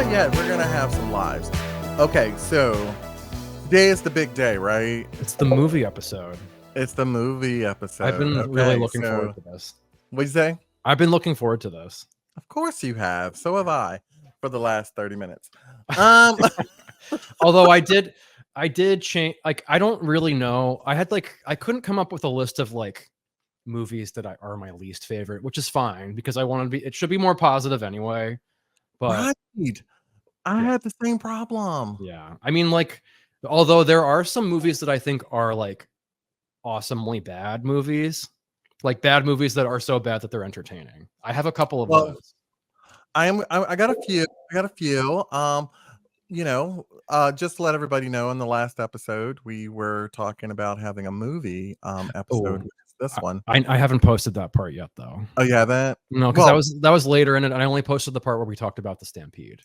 not yet. We're gonna have some lives. Okay, so today is the big day, right? It's the movie episode. It's the movie episode. I've been really looking forward to this. What'd you say? I've been looking forward to this. Of course you have. So have I for the last 30 minutes. Although I did change. Like, I don't really know. I couldn't come up with a list of like movies that are my least favorite, which is fine because I want to be. It should be more positive anyway. But right. I had the same problem. Yeah, I mean, like, although there are some movies that I think are like awesomely bad movies, like bad movies that are so bad that they're entertaining. I have a couple of those. I got a few. Just to let everybody know, in the last episode, we were talking about having a movie episode, which is this one. I haven't posted that part yet, though. Oh, you haven't? No, because that was later in it, and I only posted the part where we talked about the Stampede.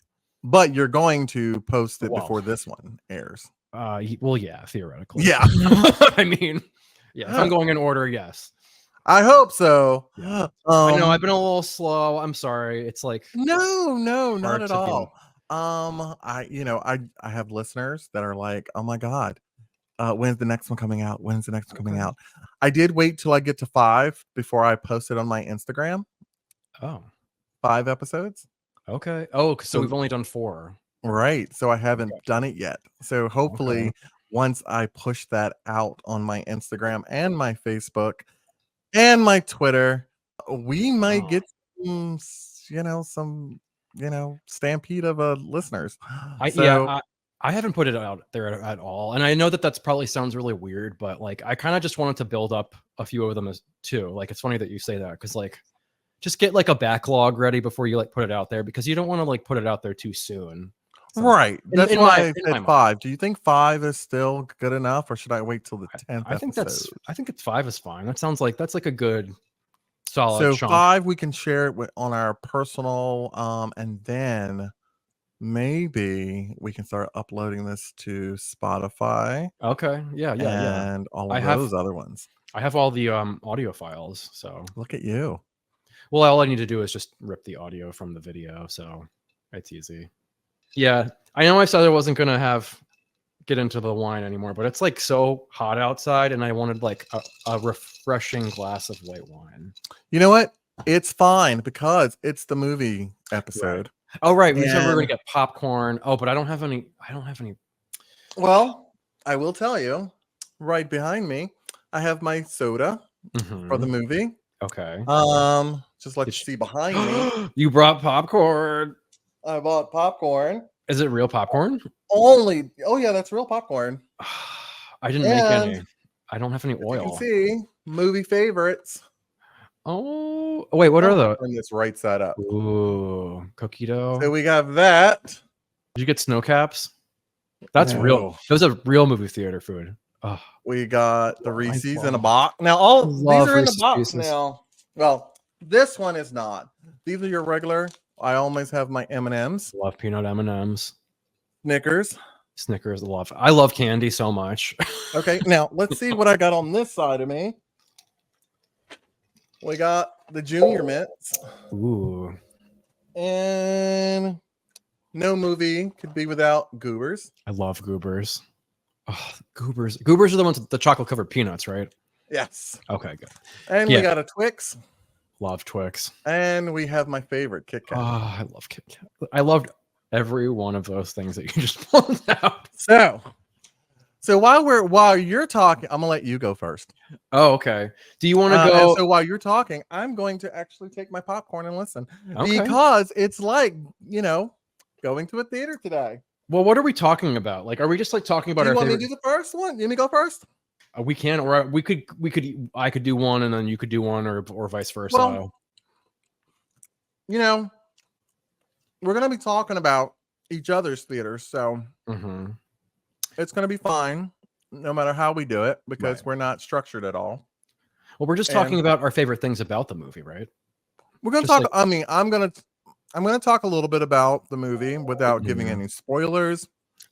But you're going to post it before this one airs. Well, yeah, theoretically. Yeah. I mean, yeah, if I'm going in order, yes. I hope so. Yeah. I know I've been a little slow. I'm sorry. It's like no, not at all. I have listeners that are like, oh my God, when's the next one coming out? When's the next one coming out? I did wait till I get to 5 before I post it on my Instagram. Oh. 5 episodes. Okay. Oh, so we've only done 4. Right. So I haven't done it yet. So hopefully once I push that out on my Instagram and my Facebook and my Twitter, we might get some stampede of listeners. I haven't put it out there at all. And I know that probably sounds really weird, but like, I kind of just wanted to build up a few of them too. Like, it's funny that you say that because like, just get like a backlog ready before you like put it out there because you don't want to like put it out there too soon. So, right. That's why I said 5. Do you think 5 is still good enough, or should I wait till the 10th? I think it's 5 is fine. That sounds like that's like a good solid. So chunk. 5 we can share it on our personal, and then maybe we can start uploading this to Spotify. Okay. Yeah. And all of those other ones. I have all the audio files. So look at you. Well, all I need to do is just rip the audio from the video, so it's easy. Yeah, I know I said I wasn't gonna get into the wine anymore, but it's like so hot outside, and I wanted like a refreshing glass of white wine. You know what? It's fine because it's the movie episode. Right. Oh, right. We said we were gonna get popcorn. Oh, but I don't have any. Well, I will tell you. Right behind me, I have my soda for the movie. Okay. Just let you see behind me. You brought popcorn. I bought popcorn. Is it real popcorn? Oh yeah, that's real popcorn. I didn't make any. I don't have any oil. You can see movie favorites. Oh wait, what are those? Turn this right side up. Ooh, cookie dough. So we got that. Did you get snow caps? That's real. Those are real movie theater food. Oh. We got the Reese's in a box. Now all these are in the box now. Well, this one is not. These are your regular. I always have my M&Ms. Love peanut M&Ms. Snickers. I love candy so much. Okay, now let's see what I got on this side of me. We got the Junior Mints. Ooh. And no movie could be without Goobers. I love Goobers. Oh, Goobers. Goobers are the ones with the chocolate covered peanuts, right? Yes. Okay, good. And we got a Twix. Love Twix. And we have my favorite, Kit Kat. Oh, I love Kit Kat. I loved every one of those things that you just pulled out. So while you're talking, I'm gonna let you go first. Oh, okay. Do you want to go? So while you're talking, I'm going to actually take my popcorn and listen because it's like going to a theater today. Well, what are we talking about? Like, are we just like talking about? Do you want me to do the first one? You want me to go first? We can, or we could. I could do one, and then you could do one, or vice versa. Well, we're gonna be talking about each other's theaters, so it's gonna be fine, no matter how we do it, because we're not structured at all. Well, we're just talking about our favorite things about the movie, right? We're gonna talk. I mean, I'm gonna talk a little bit about the movie without giving any spoilers,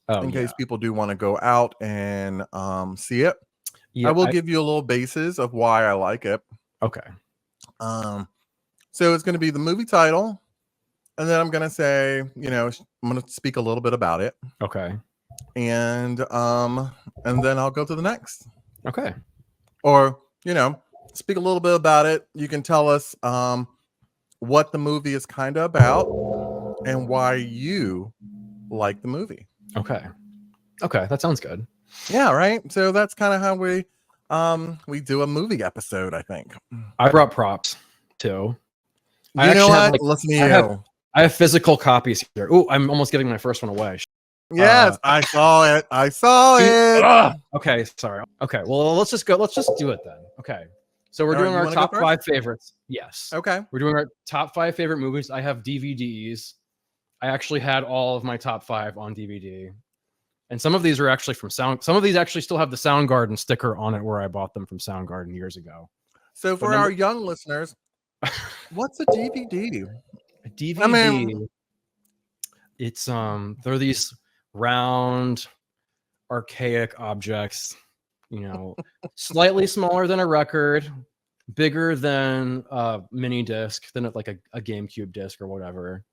in case people do want to go out and see it. Yeah, I will give you a little basis of why I like it. Okay. So it's going to be the movie title, and then I'm gonna say, I'm gonna speak a little bit about it, Okay. and then I'll go to the next. Okay. Or, speak a little bit about it. You can tell us what the movie is kind of about and why you like the movie. Okay. Okay. That sounds good. Yeah, right. So that's kind of how we do a movie episode, I think. I brought props too. I You know actually have what? like Listen to you. I have physical copies here. Oh, I'm almost giving my first one away. Yes, I saw it. I saw it. Okay, sorry. Okay, well, let's just go. Let's just do it then. Okay, so we're doing our top 5 favorites. Yes. Okay. We're doing our top 5 favorite movies. I have DVDs. I actually had all of my top 5 on DVD, and some of these are actually from Sound. Some of these actually still have the Soundgarden sticker on it, where I bought them from Soundgarden years ago. So for our young listeners, what's a DVD? A DVD. I mean, it's they're these round, archaic objects, slightly smaller than a record, bigger than a mini disc, than like a GameCube disc or whatever.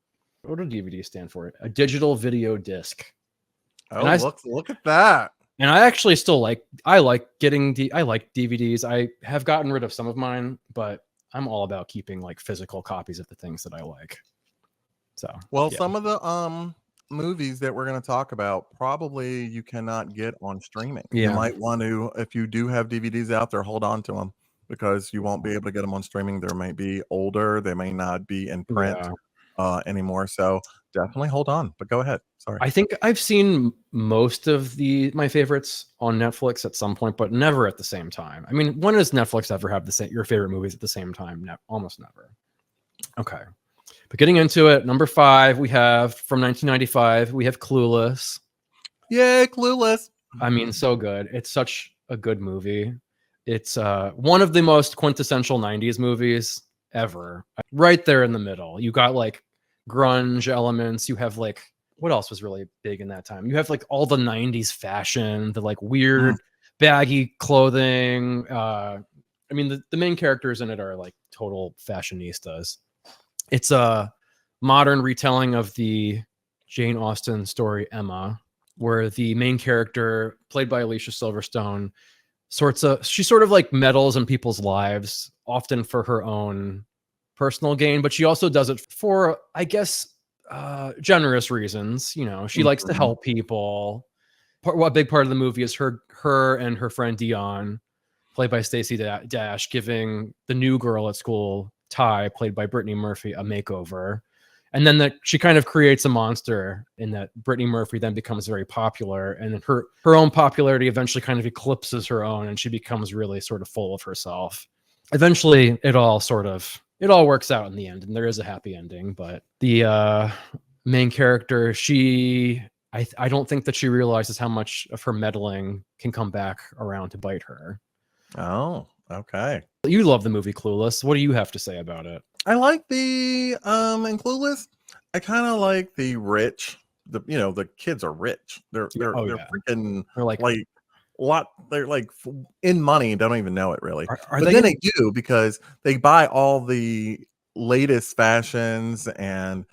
What do DVD stand for? A digital video disc. Oh, look at that. And I actually still like DVDs. I have gotten rid of some of mine, but I'm all about keeping like physical copies of the things that I like. So, well, some of the movies that we're going to talk about probably you cannot get on streaming. You might want to, if you do have DVDs out there, hold on to them, because you won't be able to get them on streaming. They may be older, they may not be in print anymore, so definitely hold on. But go ahead. Sorry. I think I've seen most of my favorites on Netflix at some point, but never at the same time. I mean, when does Netflix ever have your favorite movies at the same time? Almost never. Okay. But getting into it, number 5, we have from 1995, we have Clueless. Yay, Clueless. I mean, so good. It's such a good movie. It's one of the most quintessential 90s movies ever. Right there in the middle. You got like grunge elements. You have like, what else was really big in that time? You have like all the 90s fashion, the like weird baggy clothing. I mean, the main characters in it are like total fashionistas. It's a modern retelling of the Jane Austen story Emma, where the main character, played by Alicia Silverstone, she sort of like meddles in people's lives, often for her own personal gain, but she also does it for, I guess, generous reasons. She likes to help people. A big part of the movie is her and her friend Dion, played by Stacey Dash, giving the new girl at school, Ty, played by Brittany Murphy, a makeover. And then she kind of creates a monster in that Brittany Murphy then becomes very popular, and her own popularity eventually kind of eclipses her own, and she becomes really sort of full of herself. Eventually, it all works out in the end, and there is a happy ending. But the main character, I don't think that she realizes how much of her meddling can come back around to bite her. Oh, okay. You love the movie Clueless. What do you have to say about it? I like in Clueless, I kind of like the rich. The kids are rich. They're freaking they're like they're like in money, don't even know it really. But then they do, because they buy all the latest fashions, and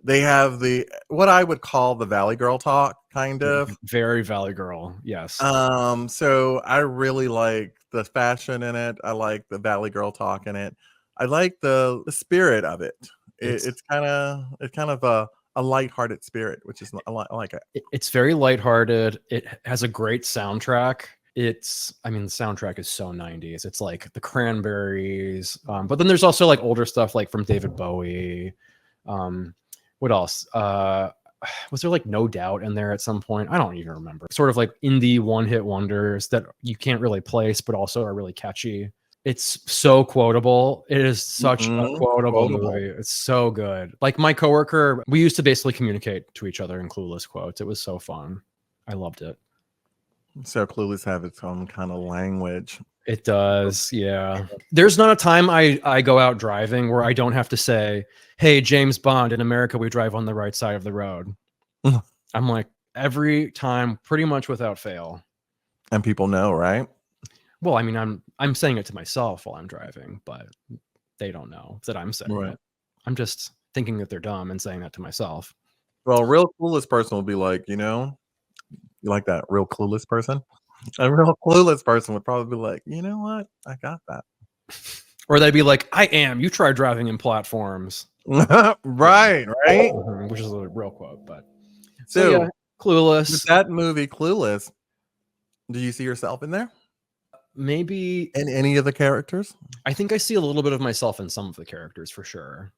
they have what I would call the Valley Girl talk, kind of. Very Valley Girl, yes. So I really like the fashion in it. I like the Valley Girl talk in it. I like the spirit of it. It's kind of a lighthearted spirit, which is I like it. It's very lighthearted. It has a great soundtrack. The soundtrack is so 90s. It's like the Cranberries, but then there's also like older stuff like from David Bowie. What else? Was there like No Doubt in there at some point? I don't even remember. Sort of like indie one-hit wonders that you can't really place, but also are really catchy. It's so quotable. It is such a quotable movie. It's so good. Like my coworker, we used to basically communicate to each other in Clueless quotes. It was so fun. I loved it. So Clueless have its own kind of language. It does, yeah. There's not a time I go out driving where I don't have to say, "Hey, James Bond, in America we drive on the right side of the road." I'm like, every time, pretty much without fail. And people know, right? Well, I mean, I'm saying it to myself while I'm driving, but they don't know that I'm saying it. I'm just thinking that they're dumb and saying that to myself. Well, a real clueless person will be like, you like that real clueless person? A real clueless person would probably be like, you know what? I got that. Or they'd be like, I am. You try driving in platforms. Right. Which is a real quote. But so yeah, Clueless. With that movie, Clueless, do you see yourself in there? Maybe in any of the characters? I think I see a little bit of myself in some of the characters for sure.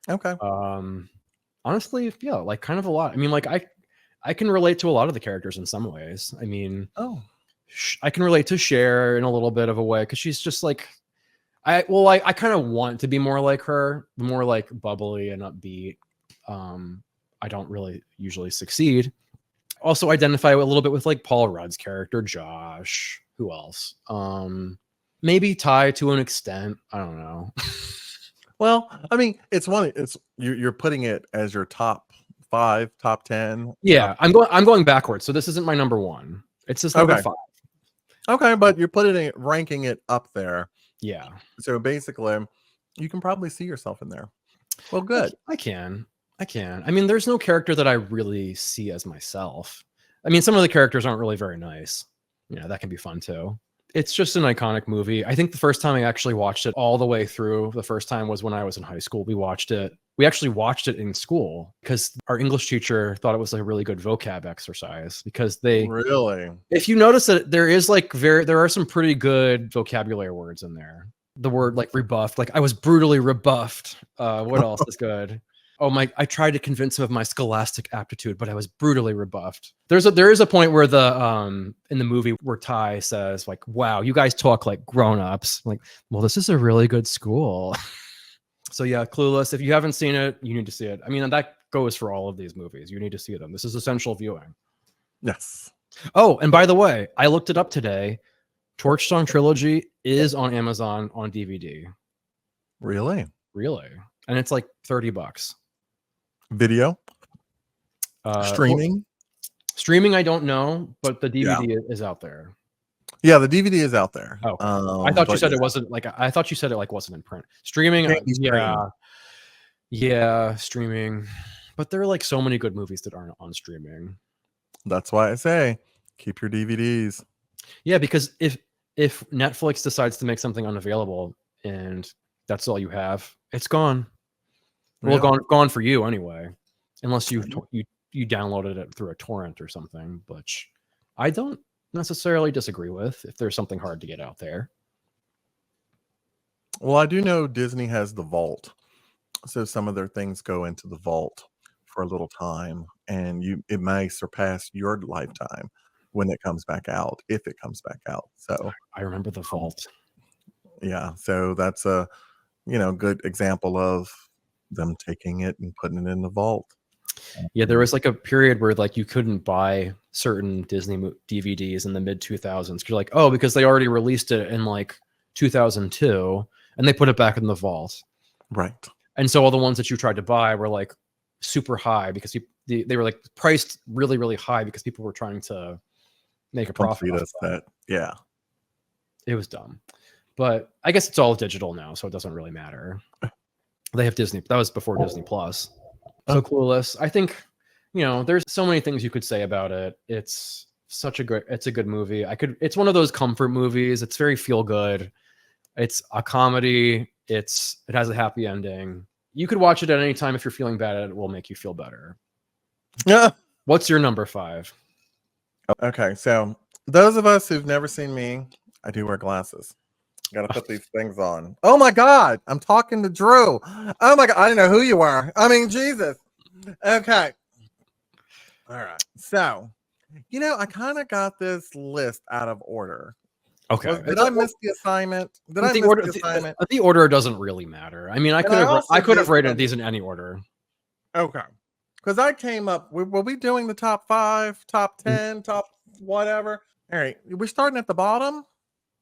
Okay. Honestly, yeah, like kind of a lot. I mean, like I can relate to a lot of the characters in some ways. I mean, I can relate to Cher in a little bit of a way because she's just like, I kind of want to be more like her, more like bubbly and upbeat. I don't really usually succeed. Also identify a little bit with like Paul Rudd's character, Josh. Who else? Maybe Ty to an extent. I don't know. Well, I mean, it's you're putting it as your top 5, top 10. Yeah, I'm going backwards. So this isn't my number 1. It's just number 5. Okay, but you're ranking it up there. Yeah. So basically, you can probably see yourself in there. Well, good. I can. I mean, there's no character that I really see as myself. I mean, some of the characters aren't really very nice. That can be fun too. It's just an iconic movie. I think the first time I actually watched it all the way through, the first time was when I was in high school. We actually watched it in school because our English teacher thought it was a really good vocab exercise because if you notice that there is there are some pretty good vocabulary words in there. The word like rebuffed, like I was brutally rebuffed. What else is good? I tried to convince him of my scholastic aptitude, but I was brutally rebuffed. There is a point where in the movie where Ty says like, wow, you guys talk like grown-ups. Like, well, this is a really good school. So yeah, Clueless. If you haven't seen it, you need to see it. I mean, that goes for all of these movies. You need to see them. This is essential viewing. Yes. Oh, and by the way, I looked it up today. Torchstone Trilogy is on Amazon on DVD. Really? And it's like $30. Video? Streaming? Streaming, I don't know, but the DVD is out there. Yeah, the DVD is out there. Oh, I thought you said it wasn't like. I thought you said it like wasn't in print. Streaming, yeah, streaming. But there are like so many good movies that aren't on streaming. That's why I say keep your DVDs. Yeah, because if Netflix decides to make something unavailable and that's all you have, it's gone. Well, gone for you anyway, unless you downloaded it through a torrent or something, which I don't necessarily disagree with if there's something hard to get out there. Well, I do know Disney has the vault, so some of their things go into the vault for a little time, and it may surpass your lifetime when it comes back out, if it comes back out. So I remember the vault. Yeah, so that's a good example of them taking it and putting it in the vault. Yeah, there was like a period where like you couldn't buy certain Disney DVDs in the mid 2000s. You're like, oh, because they already released it in like 2002 and they put it back in the vault. Right. And so all the ones that you tried to buy were like super high because they were like priced really, really high because people were trying to make a profit. Yeah. It was dumb. But I guess it's all digital now, so it doesn't really matter. They have Disney. That was before Disney Plus. So Clueless. I think, there's so many things you could say about it. It's a good movie. It's one of those comfort movies. It's very feel good. It's a comedy. It has a happy ending. You could watch it at any time. If you're feeling bad, it will make you feel better. Yeah. What's your number 5? Okay. So those of us who've never seen me, I do wear glasses. Gotta put these things on. Oh my God, I'm talking to Drew. Oh my God, I didn't know who you are. I mean, Jesus. Okay. All right. So, I kind of got this list out of order. Okay. Did I miss the assignment? The order doesn't really matter. I mean, I could have rated these in any order. Okay. Because I came up. Were we doing the top 5, top 10, top whatever? All right. We're starting at the bottom.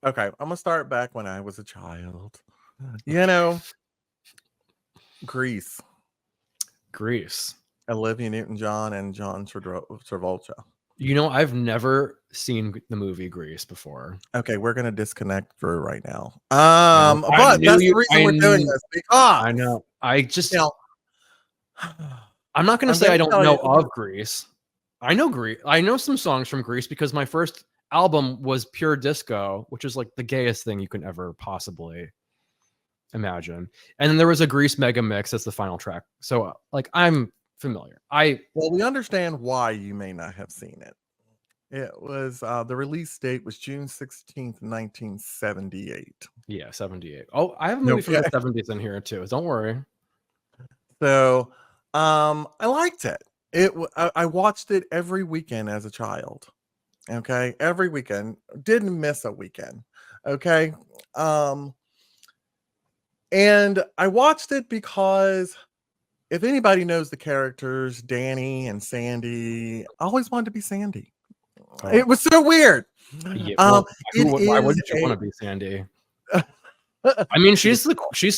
Okay, I'm gonna start back when I was a child. Grease. Olivia Newton-John and John Travolta. I've never seen the movie Grease before. Okay, we're gonna disconnect Drew right now. But that's the reason we're doing this because I know. I just I'm not going to I'm say I gonna don't tell know you. of Grease. I know Grease. I know some songs from Grease because my first album was Pure Disco, which is like the gayest thing you can ever possibly imagine. And then there was a Grease Mega Mix as the final track. So like I'm familiar. Well, we understand why you may not have seen it. It was the release date was June 16th, 1978. Yeah, 78. Oh, I have a movie from Okay. the 70s in here too. Don't worry. So I liked it. I watched it every weekend as a child. Okay. Every weekend. Didn't miss a weekend. Okay. Um and I watched it because if anybody knows the characters, Danny and Sandy, I always wanted to be Sandy. Oh, It was so weird. yeah. Um, Well, it why is wouldn't you want a to be Sandy? I mean, she's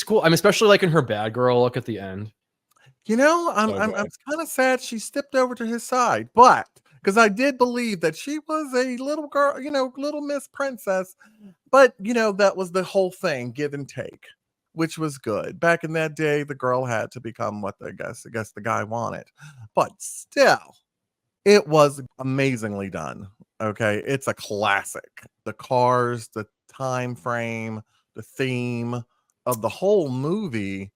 cool. I'm especially like in her bad girl look at the end. you know, So I'm good. kind of sad she stepped over to his side, but because I did believe that she was a little girl, little Miss Princess, but that was the whole thing, give and take, which was good. Back in that day, the girl had to become what I guess the guy wanted, but still, it was amazingly done. Okay, it's a classic. The cars, the time frame, the theme of the whole movie,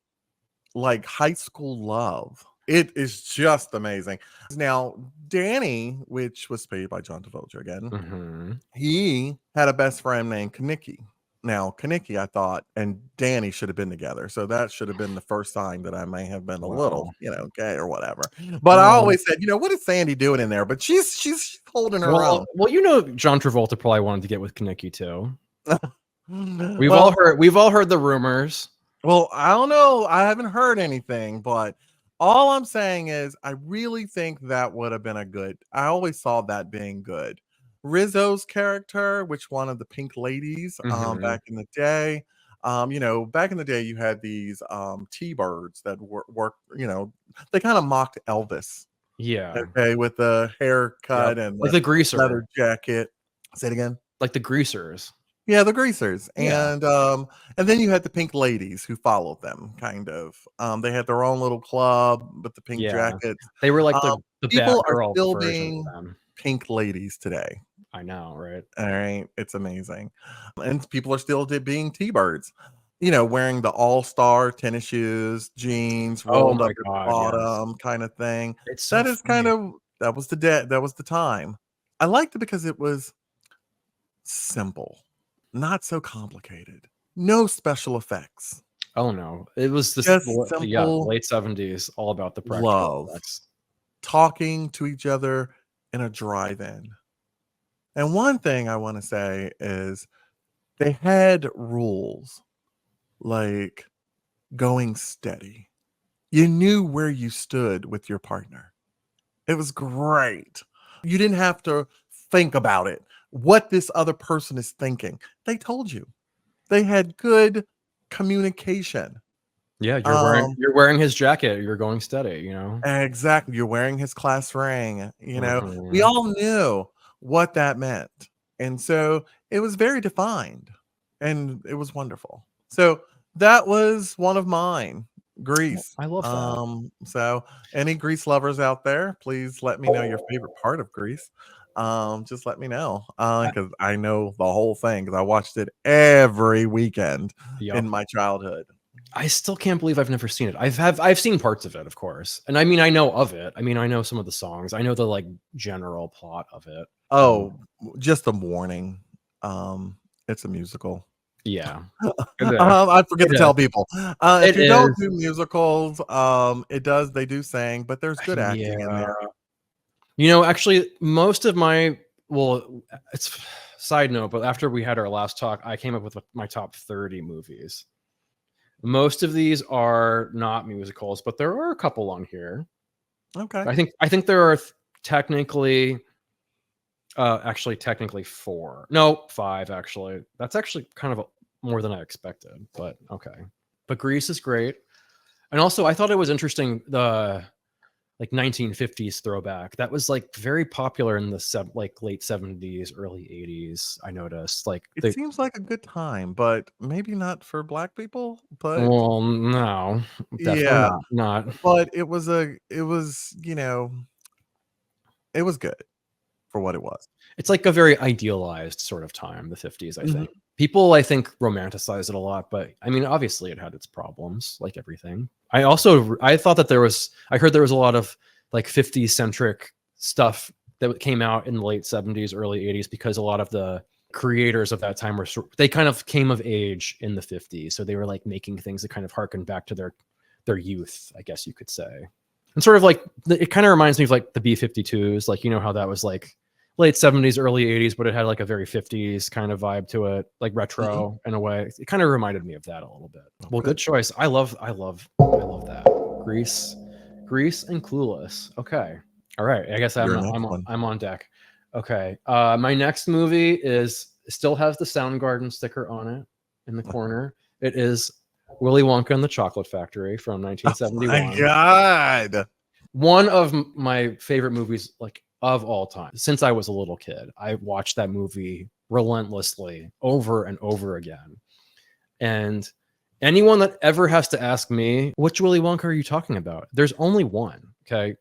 like high school love. It is just amazing. Now, Danny, which was played by John Travolta again, Mhm. he had a best friend named Kaniki. Now, Kaniki, I thought, and Danny should have been together. So that should have been the first sign that I may have been a little, Wow. gay or whatever. But I always said, what is Sandy doing in there? But she's holding her Well, own. John Travolta probably wanted to get with Kaneki too. well, We've all heard the rumors. well, I don't know. I haven't heard anything, but all I'm saying is I really think that would have been I always saw that being good. Rizzo's character, which one of the pink ladies, Mhm. back in the day. Back in the day, you had these T-birds that work, they kind of mocked Elvis, Yeah. okay, with the Yep. haircut and Like the the greaser. leather jacket. Say it again. Like the greasers. Yeah, the greasers. Yeah. And then you had the pink ladies who followed them, kind of. They had their own little club with the pink Yeah. jackets. They were like Um, the People are Batgirl still version of being them. pink ladies today. I know, right? All right, it's amazing. And people are still being T-birds. Wearing the all-star tennis shoes, jeans Oh rolled my up at the god, yes. bottom kind of thing. It's so That is kind funny. of that was the time. I liked it because it was simple, not so complicated, no special effects, Oh no. It was this just simple late 70s, all about the practical love, effects. talking to each other in a drive-in. And one thing I want to say is they had rules like going steady. You knew where you stood with your partner. It was great. You didn't have to think about it, what this other person is thinking. They told you. They had good communication. Yeah, Um, you're wearing his jacket, you're going steady, you know? exactly. You're wearing his class ring. We Mhm. all knew what that meant. And so it was very defined and it was wonderful. So that was one of mine, Grease. I love that. So any Grease lovers out there, please let me know your favorite part of Grease. Just let me know. I Because I know the whole thing because I watched it every weekend in Yep. my childhood. I still can't believe I've never seen it. I've seen parts of it, of course. And I mean, I know of it. I mean, I know some of the songs. I know the like general plot of it. Um, Oh, just a warning. It's a musical. yeah. It is. I forget It to is. tell people. If It you don't is. do musicals, they do sing, but there's good acting in Yeah. there. Actually, most of my well, it's side note, but after we had our last talk, I came up with my top 30 movies. Most of these are not musicals, but there are a couple on here. Okay. I think there are technically actually technically 4. No, 5 actually. That's actually kind of more than I expected, but okay. But Grease is great. And also I thought it was interesting like 1950s throwback that was like very popular in the like late 70s, early 80s. I noticed like It seems like a good time, but maybe not for Black people. But well, no, definitely yeah, not. but it was it was good for what it was. It's like a very idealized sort of time, the 50s, I Mhm. think. People, I think, romanticize it a lot, but I mean, obviously it had its problems, like everything. I thought that I heard there was a lot of like 50s centric stuff that came out in the late 70s, early 80s, because a lot of the creators of that time they kind of came of age in the 50s. So they were like making things that kind of harken back to their youth, I guess you could say. And sort of like, it kind of reminds me of like the B-52s, like, you know, how that was like late 70s, early 80s, but it had like a very 50s kind of vibe to it, like Mhm. retro in a way. It kind of reminded me of that a little bit. Oh, Well, good good. choice. I love that. Grease and Clueless. Okay. All right. I guess Your next one. I'm on deck. Okay. My next movie still has the Soundgarden sticker on it in the corner. It is Willy Wonka and the Chocolate Factory from My 1971. God. One of my favorite movies, like of all time, since I was a little kid. I watched that movie relentlessly over and over again. And anyone that ever has to ask me, which Willy Wonka are you talking about? There's only one. Okay.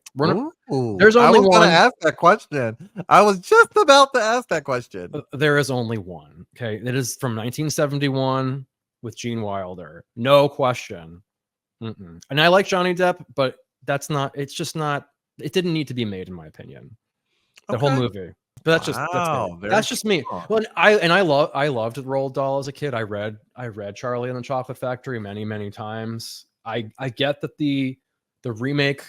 Ooh, There's I only was gonna one. ask that question. I was just about to ask that question. There is only one. Okay. It is from 1971 with Gene Wilder. No question. Mm-mm. And I like Johnny Depp, but it's just not, it didn't need to be made, in my opinion. The whole Okay. movie. But that's me. Wow, very That's just me. strong. Well, I loved Roald Dahl as a kid. I read Charlie and the Chocolate Factory many times. I get that the remake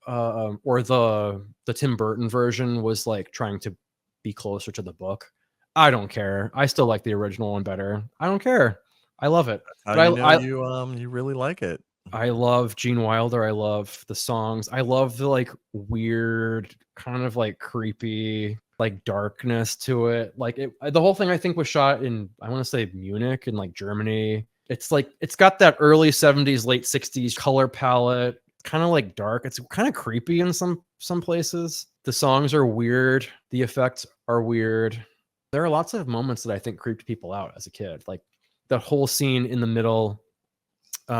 or the Tim Burton version was like trying to be closer to the book. I don't care. I still like the original one better. I don't care. I love it. How you But know you really like it. I love Gene Wilder. I love the songs. I love the like weird, kind of like creepy, like darkness to it. Like the whole thing I think was shot in, I want to say Munich in like Germany. It's like it's got that early 70s, late 60s color palette, kind of like dark. It's kind of creepy in some places. The songs are weird. The effects are weird. There are lots of moments that I think creeped people out as a kid. Like that whole scene in the middle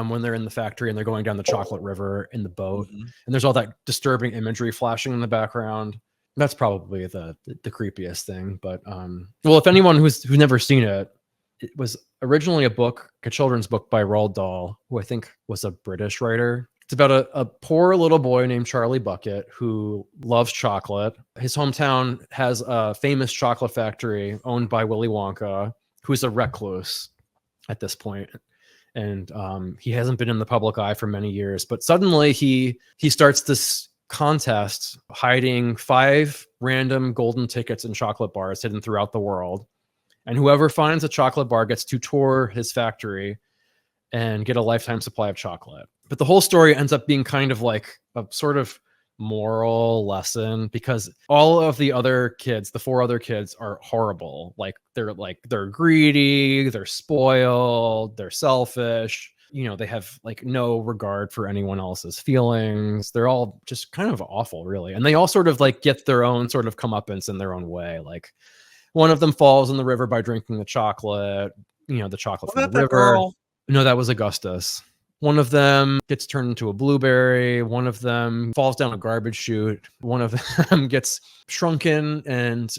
when they're in the factory and they're going down the chocolate river in the boat, Mhm. and there's all that disturbing imagery flashing in the background. That's probably the creepiest thing. But well, if anyone who's never seen it, it was originally a children's book by Roald Dahl, who I think was a British writer. It's about a poor little boy named Charlie Bucket who loves chocolate. His hometown has a famous chocolate factory owned by Willy Wonka, who's a recluse at this point, and he hasn't been in the public eye for many years. But suddenly he starts this contest, hiding 5 random golden tickets in chocolate bars hidden throughout the world, and whoever finds a chocolate bar gets to tour his factory and get a lifetime supply of chocolate. But the whole story ends up being kind of like a sort of moral lesson, because all of the other kids, the 4 other kids, are horrible. Like they're greedy, they're spoiled, they're selfish. You know, they have like no regard for anyone else's feelings. They're all just kind of awful, really. And they all sort of like get their own sort of comeuppance in their own way. Like one of them falls in the river by drinking the chocolate, the chocolate Was from the that river. girl? No, that was Augustus. One of them gets turned into a blueberry. One of them falls down a garbage chute. One of them gets shrunken and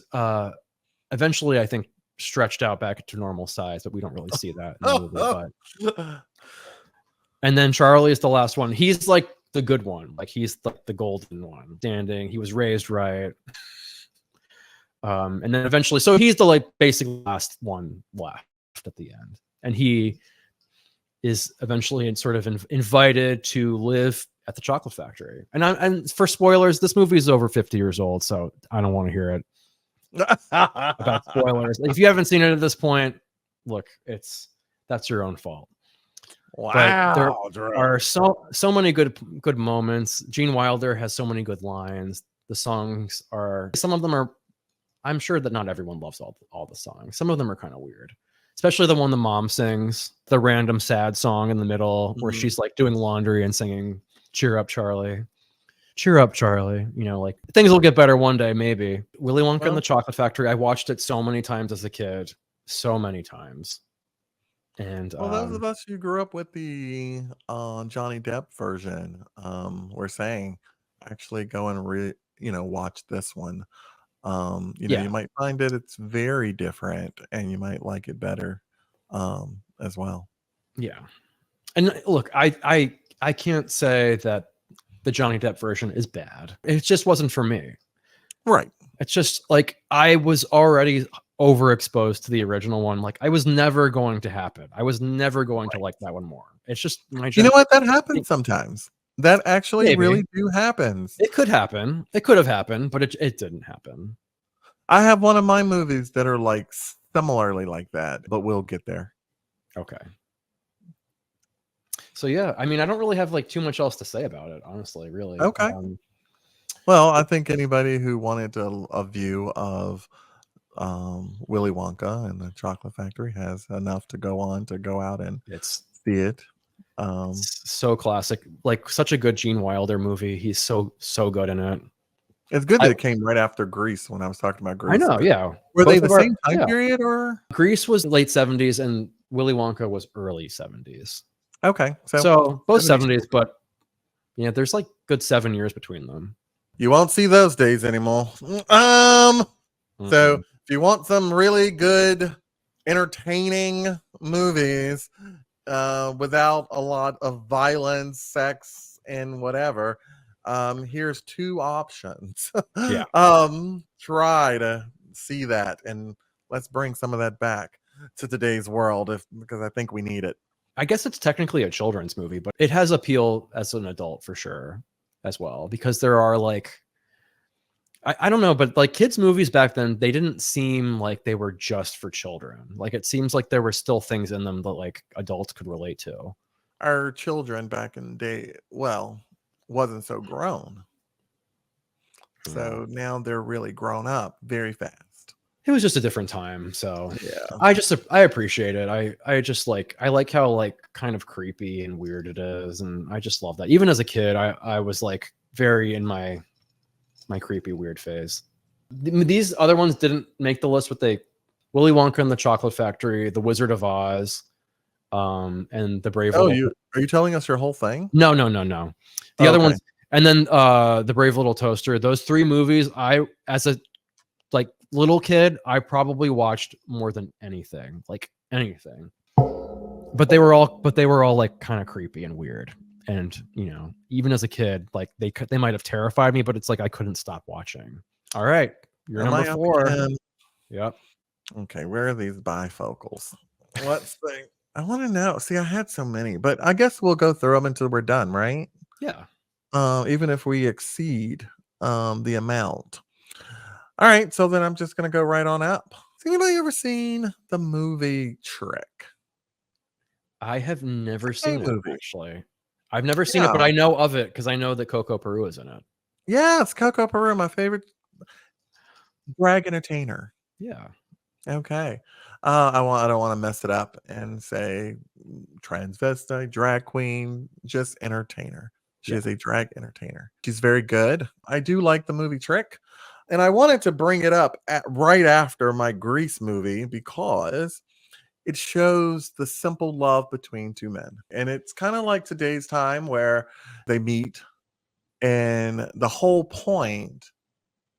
eventually, I think, stretched out back to normal size, but we don't really see that in the movie. But and then Charlie is the last one. He's like the good one. Like he's the golden one standing. He was raised right. And then eventually, so he's the like basically last one left at the end. And he is eventually sort of invited to live at the chocolate factory. And for spoilers, this movie is over 50 years old, so I don't want to hear it about spoilers. If you haven't seen it at this point, look, that's your own fault. Wow, but there are so many good moments. Gene Wilder has so many good lines. The songs are, some of them are, I'm sure that not everyone loves all the songs. Some of them are kind of weird, especially the one the mom sings, the random sad song in the middle where she's like doing laundry and singing "Cheer Up, Charlie." cheer up, Charlie. You know, like things will get better one day, maybe. Willy Wonka and Well, the Chocolate Factory. I watched it so many times as a kid, so many times. And well, those of us who grew up with the Johnny Depp version, were saying actually go and watch this one. You yeah, might find it's very different, and you might like it better, as well. yeah. And look, I can't say that the Johnny Depp version is bad. It just wasn't for me. Right. It's just like I was already overexposed to the original one. Like I was never going to happen. I was never going to Right. like that one more. It's just my You know what? That it- happens sometimes. That actually maybe really do happens. it could happen. It could have happened, but it didn't happen. I have one of my movies that are like similarly like that, but we'll get there. Okay. So yeah, I mean, I don't really have like too much else to say about it, honestly. Really. Okay. Well, I think anybody who wanted a view of Willy Wonka and the Chocolate Factory has enough to go out and it's see it. So classic, like such a good Gene Wilder movie. He's so good in it. It's good that it came right after Grease when I was talking about Grease. I know, yeah. Were they Both the of same time period or? Grease was late 70s and Willy Wonka was early 70s. Okay. So both 70s. 70s, but yeah, there's like good 7 years between them. You won't see those days anymore. So if you want some really good, entertaining movies without a lot of violence, sex, and whatever, here's two options. Yeah. Try to see that, and let's bring some of that back to today's world, because I think we need it. I guess it's technically a children's movie, but it has appeal as an adult for sure as well, because there are like I don't know, but like kids' movies back then, they didn't seem like they were just for children. Like it seems like there were still things in them that like adults could relate to. Our children back in the day, well, wasn't so grown. So now they're really grown up very fast. It was just a different time. So yeah, I appreciate it. I just like how like kind of creepy and weird it is. And I just love that. Even as a kid, I was like very in my creepy weird phase. These other ones didn't make the list, but Willy Wonka and the Chocolate Factory, The Wizard of Oz, and The Brave Little. Are you telling us your whole thing? No. The other ones, and then The Brave Little Toaster. Those three movies, I as a like little kid, I probably watched more than anything. But they were all like kind of creepy and weird. And even as a kid, like they might have terrified me, but it's like I couldn't stop watching. All right, you're number 4. Yep. Okay, where are these bifocals? Let's see. I want to know. See, I had so many, but I guess we'll go through them until we're done, right? Yeah. Even if we exceed the amount. All right, so then I'm just gonna go right on up. Has anybody ever seen the movie Trick? I have never seen it, actually. I've never seen Yeah. it, but I know of it because I know that Coco Peru is in it. Yes, Coco Peru, my favorite drag entertainer. Yeah. Okay. I don't want to mess it up and say transvestite, drag queen, just entertainer. She is a drag entertainer. She's very good. I do like the movie Trick. And I wanted to bring it up right after my Grease movie because it shows the simple love between two men. And it's kind of like today's time where they meet, and the whole point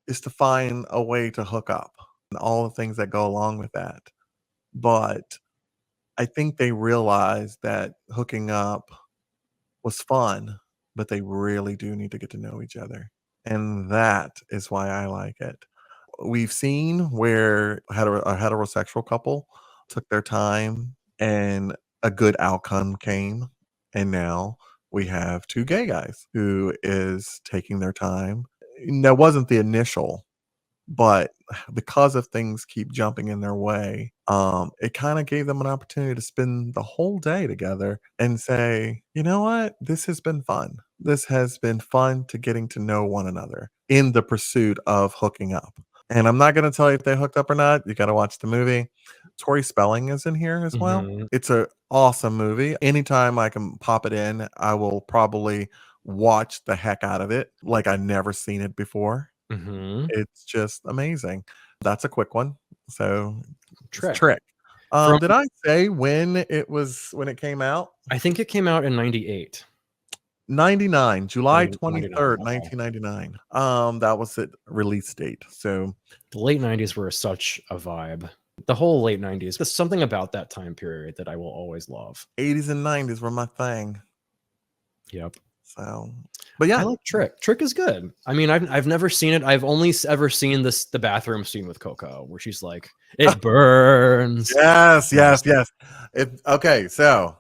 is to find a way to hook up and all the things that go along with that. But I think they realized that hooking up was fun, but they really do need to get to know each other. And that is why I like it. We've seen where a heterosexual couple took their time and a good outcome came. And now we have two gay guys who is taking their time. That wasn't the initial, but because of things keep jumping in their way, it kind of gave them an opportunity to spend the whole day together and say, you know what, this has been fun. This has been fun to getting to know one another in the pursuit of hooking up. And I'm not going to tell you if they hooked up or not. You got to watch the movie. Tori Spelling is in here as well. It's an awesome movie. Anytime I can pop it in, I will probably watch the heck out of it like I'd never seen it before. Mm-hmm. It's just amazing. That's a quick one. So Trick. Trick. Did I say when it came out? I think it came out in 98. 99, July 99, 23rd, wow. 1999. That was the release date. So The late 90s were such a vibe. The whole late 90s. There's something about that time period that I will always love. 80s and 90s were my thing. Yep. So, but yeah, I like Trick. Trick is good. I mean, I've never seen it. I've only ever seen the bathroom scene with Coco where she's like, "It burns." yes. Okay, so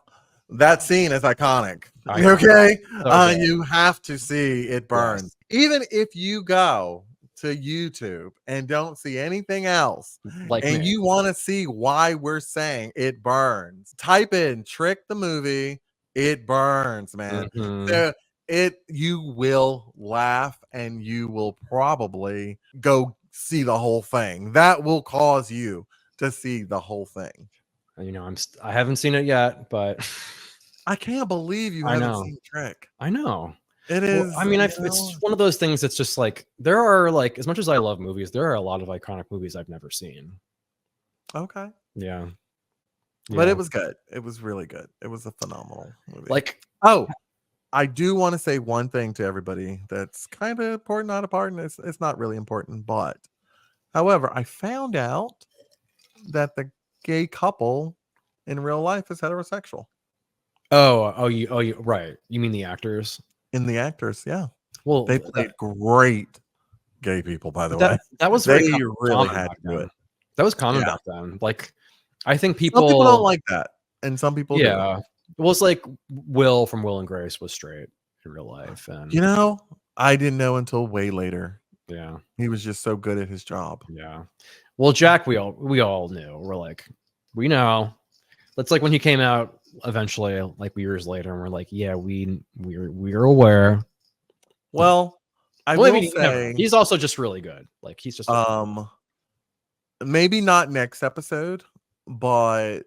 that scene is iconic. Okay, So you have to see It Burns. Yes. Even if you go to YouTube and don't see anything else, Like and me. you want to see why we're saying It Burns, type in Trick the movie. It burns, man. Mhm. So you will laugh and you will probably go see the whole thing. That will cause you to see the whole thing. You know, I haven't seen it yet, but I can't believe you I haven't know. seen Trick. I know. It Well, is. I mean, it's one of those things that's just like there are like as much as I love movies, there are a lot of iconic movies I've never seen. Okay. Yeah. But it was good. It was really good. It was a phenomenal movie. Like, oh, I do want to say one thing to everybody that's kind of important, not important. It's not really important, but however, I found out that the gay couple in real life is heterosexual. you right. You mean the actors? In the actors, yeah. Well, They played great gay people, by the way. That was They very really common had back to do then. it. That was common Yeah. back then. Like, I think Some people don't like that, and some people do. yeah. Well, it's like Will from Will and Grace was straight in real life, and You know, I didn't know until way later. yeah, He was just so good at his job. yeah. Well, Jack, we all knew. We're like, we know. That's like when he came out eventually, like years later, and we're like, yeah, we're aware. Well, I Well, will maybe never. say, He's also just really good. Like he's just maybe not next episode, but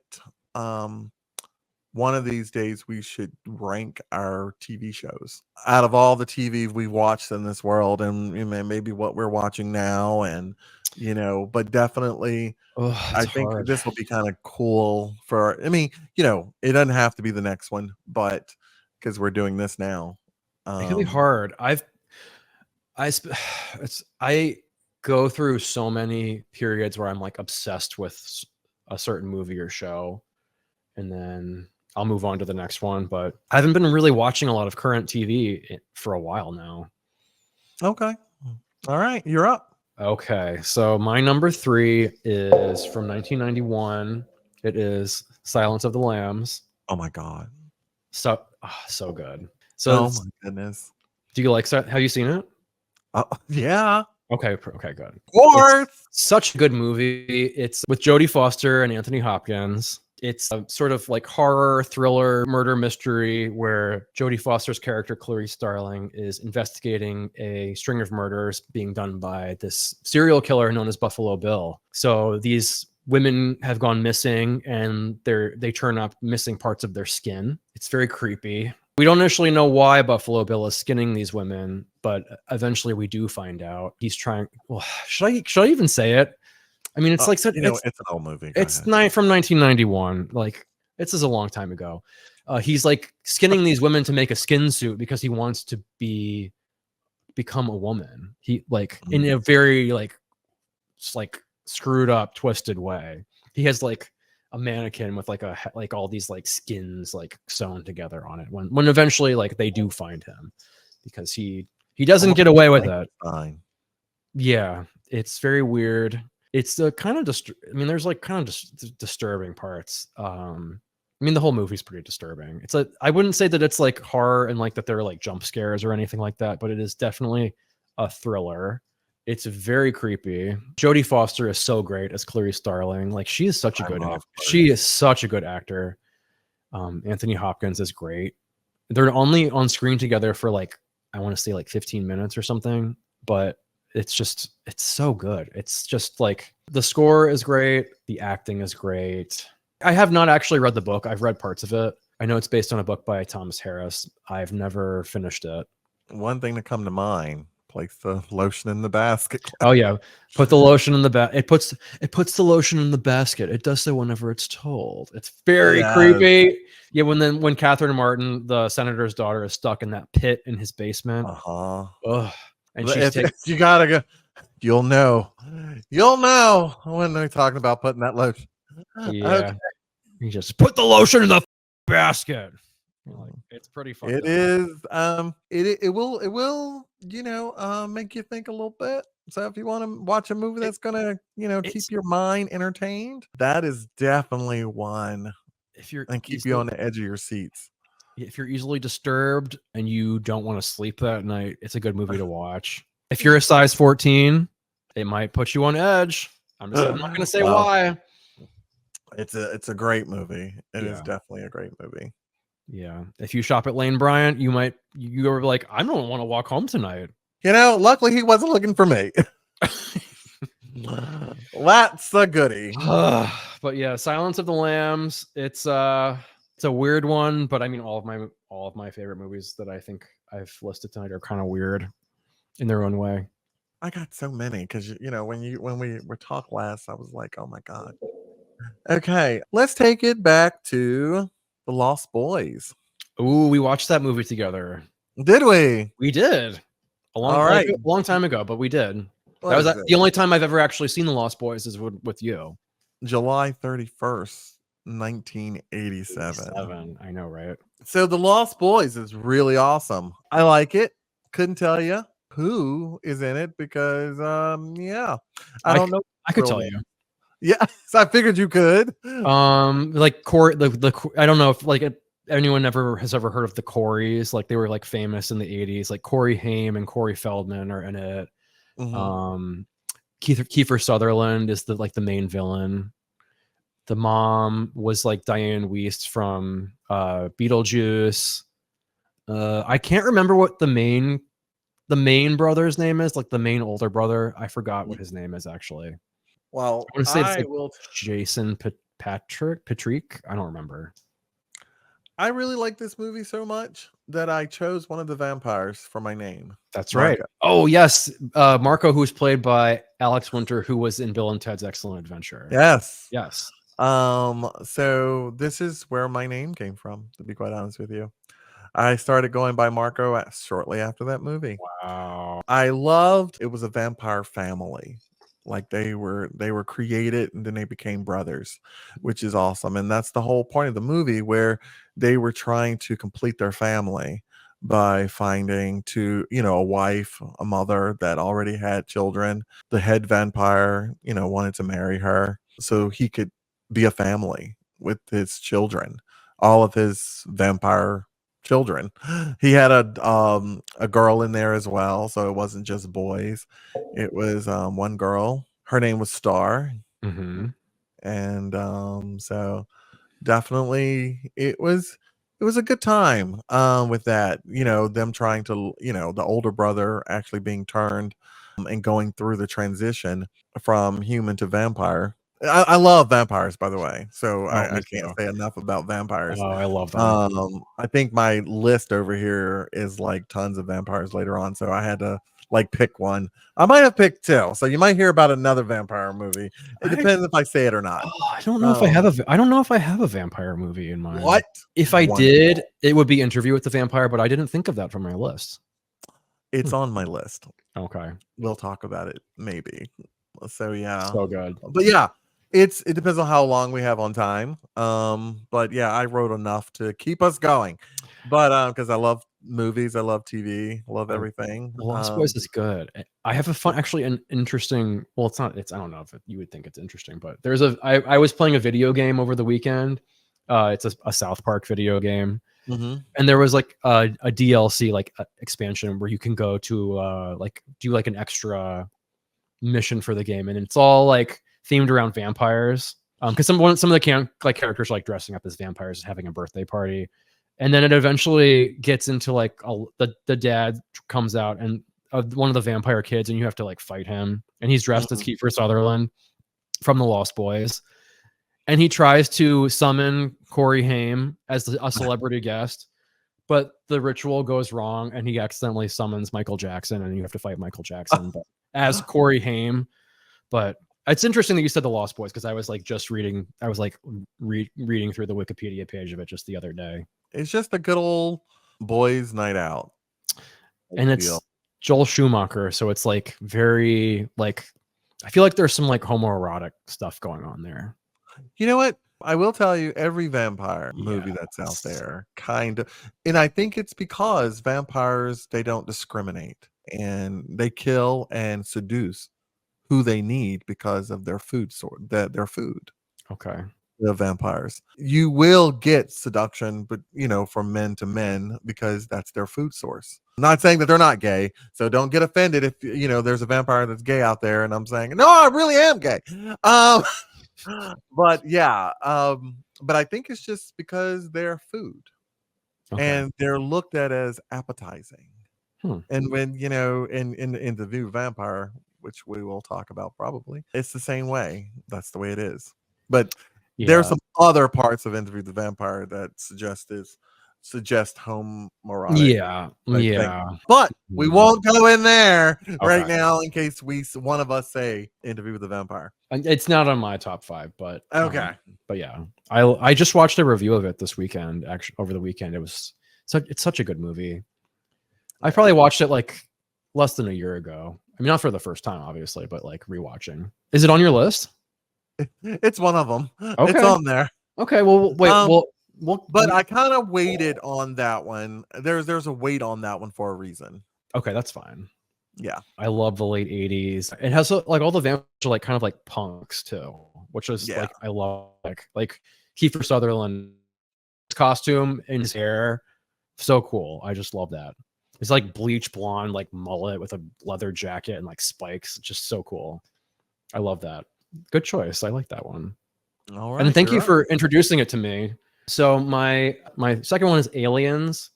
one of these days we should rank our TV shows out of all the TV we've watched in this world, and maybe what we're watching now, and but definitely I think hard. this will be kind of cool for. I mean, it doesn't have to be the next one, but because we're doing this now, It can be hard. I go through so many periods where I'm like obsessed with a certain movie or show, and then I'll move on to the next one. But I haven't been really watching a lot of current TV for a while now. Okay. All right. You're up. Okay. So my number 3 is from 1991. It is Silence of the Lambs. Oh my God. So good. So oh my goodness. Do you like have you seen it? Yeah. Okay, good. Of course. It's such a good movie. It's with Jodie Foster and Anthony Hopkins. It's a sort of like horror, thriller, murder mystery where Jodie Foster's character, Clarice Starling, is investigating a string of murders being done by this serial killer known as Buffalo Bill. So these women have gone missing and they turn up missing parts of their skin. It's very creepy. We don't initially know why Buffalo Bill is skinning these women, but eventually we do find out. He's trying. Well, should I even say it? I mean, it's like it's an old movie. It's from 1991. Like this is a long time ago. He's like skinning these women to make a skin suit because he wants to become a woman. He like in a very like screwed up, twisted way. He has like a mannequin with like all these like skins like sewn together on it when eventually like they do find him because he doesn't get away with it. Yeah, it's very weird. It's the kind of I mean there's like kind of disturbing parts. I mean the whole movie's pretty disturbing. I wouldn't say that it's like horror and like that there are like jump scares or anything like that, but it is definitely a thriller. It's very creepy. Jodie Foster is so great as Clarice Starling. Like she is such a good actor. She is such a good actor. Anthony Hopkins is great. They're only on screen together for like I want to say like 15 minutes or something, but it's so good. It's just like the score is great, the acting is great. I have not actually read the book. I've read parts of it. I know it's based on a book by Thomas Harris. I've never finished it. One thing to come to mind: place the lotion in the basket. Oh yeah, put the lotion in the basket. It puts the lotion in the basket. It does so whenever it's told. It's very creepy. Yeah, when Catherine Martin, the senator's daughter, is stuck in that pit in his basement. Ugh. And if you gotta go, you'll know when they're talking about putting that lotion. Yeah, Okay. you just put the lotion in the basket. Like, it's pretty fucked It up. is. It will make you think a little bit. So if you want to watch a movie that's gonna keep your mind entertained, that is definitely one. If you're And keep you on the edge of your seats. If you're easily disturbed and you don't want to sleep that night, it's a good movie to watch. If you're a size 14, it might put you on edge. I'm not going to say why. It's a great movie. It is definitely a great movie. Yeah. If you shop at Lane Bryant, you are like, I don't want to walk home tonight. Luckily he wasn't looking for me. That's a goodie. But yeah, Silence of the Lambs. It's a weird one, but I mean, all of my favorite movies that I think I've listed tonight are kind of weird in their own way. I got so many because when we were talk last, I was like, oh my god. Okay, let's take it back to The Lost Boys. Ooh, we watched that movie together. Did we? We did. A long time ago, but we did. That was the only time I've ever actually seen The Lost Boys is with you. July 31st, 1987. I know, right? So The Lost Boys is really awesome. I like it. Couldn't tell you who is in it because I don't know. I could tell you. Yeah, so I figured you could. Like Corey, I don't know if like anyone has ever heard of the Coreys. Like they were like famous in the 80s. Like Corey Haim and Corey Feldman are in it. Mm-hmm. Kiefer Sutherland is the main villain. The mom was like Diane Wiest from Beetlejuice. I can't remember what the main brother's name is, like the main older brother. I forgot what his name is actually. Well, I want to say it's like Jason Patrick. I don't remember. I really like this movie so much that I chose one of the vampires for my name. That's right. Oh yes, Marco, who's played by Alex Winter, who was in Bill and Ted's Excellent Adventure. Yes. So this is where my name came from, to be quite honest with you. I started going by Marco shortly after that movie. Wow. I loved it was a vampire family. Like they were created and then they became brothers, which is awesome. And that's the whole point of the movie, where they were trying to complete their family by finding a wife, a mother that already had children. The head vampire, wanted to marry her so he could be a family with his children, all of his vampire children. He had a girl in there as well, so it wasn't just boys. It was one girl. Her name was Star. Mm-hmm. And so definitely it was a good time with that, them trying to, the older brother actually being turned and going through the transition from human to vampire. I love vampires, by the way, so I can't say enough about vampires. Oh, I love them. I think my list over here is like tons of vampires later on, so I had to pick one. I might have picked two, so you might hear about another vampire movie. It depends if I say it or not. I don't know if I have I don't know if I have a vampire movie in mind. What? If I did, it would be Interview with the Vampire, but I didn't think of that from my list. It's on my list. Okay, we'll talk about it maybe. So yeah, so good. But yeah, it depends on how long we have on time. But yeah, I wrote enough to keep us going. But because I love movies, I love TV, love everything. The Lost Boys is good. I have an interesting. Well, it's not. I don't know if you would think it's interesting, but there's I was playing a video game over the weekend. It's a South Park video game, and there was like a DLC expansion where you can go to do an extra mission for the game, and it's all themed around vampires. Because some of the characters are dressing up as vampires, having a birthday party. And then it eventually gets into the dad comes out and one of the vampire kids, and you have to fight him. And he's dressed as Kiefer Sutherland from The Lost Boys. and he tries to summon Corey Haim as a celebrity guest, but the ritual goes wrong, and he accidentally summons Michael Jackson, and you have to fight Michael Jackson, but as Corey Haim. But it's interesting that you said The Lost Boys, because I was like just reading. I was like reading through the Wikipedia page of it just the other day. It's just a good old boys' night out, and it's Joel Schumacher, so it's like very like I feel like there's some like homoerotic stuff going on there. You know what? I will tell you, every vampire movie that's out there kind of, and I think it's because vampires, they don't discriminate, and they kill and seduce who they need because of their food their food. Okay. The vampires, you will get seduction, but from men to men, because that's their food source. I'm not saying that they're not gay, so don't get offended if there's a vampire that's gay out there and I'm saying no, I really am gay. But yeah, but I think it's just because they're food. Okay. And they're looked at as appetizing. And when in the new Vampire, which we will talk about probably, it's the same way. That's the way it is. But there's some other parts of Interview with the Vampire that suggest homoerotic. Yeah. But we won't go in there right now in case one of us say Interview with the Vampire. It's not on my top 5, but okay. But yeah, I just watched a review of it this weekend. Actually, over the weekend, it's such a good movie. I probably watched it like less than a year ago. I mean, not for the first time, obviously, but like rewatching. Is it on your list? It's one of them. Okay. It's on there. Okay. Well, wait. But I kind of waited on that one. There's a wait on that one for a reason. Okay, that's fine. Yeah, I love the late 80s. It has like all the vampires are like kind of like punks too, which is like I love like Kiefer Sutherland's costume and his hair, so cool. I just love that. It's like bleach blonde, like mullet with a leather jacket and like spikes. It's just so cool. I love that. Good choice. I like that one. All right. And thank you for introducing it to me. So my second one is Aliens.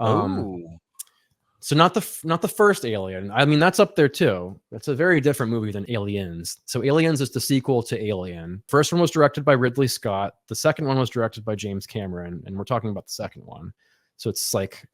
So not the first Alien. I mean, that's up there too. That's a very different movie than Aliens. So Aliens is the sequel to Alien. First one was directed by Ridley Scott. The second one was directed by James Cameron, and we're talking about the second one. So it's like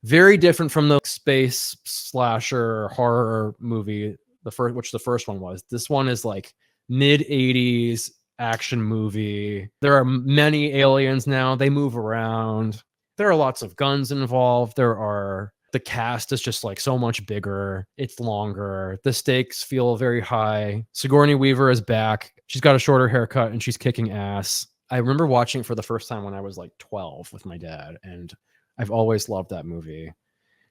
very different from the space slasher horror movie, the first one was. This one is like mid 80s action movie. There are many aliens now. They move around. There are lots of guns involved. The cast is just like so much bigger. It's longer. The stakes feel very high. Sigourney Weaver is back. She's got a shorter haircut and she's kicking ass. I remember watching it for the first time when I was like 12 with my dad, and I've always loved that movie.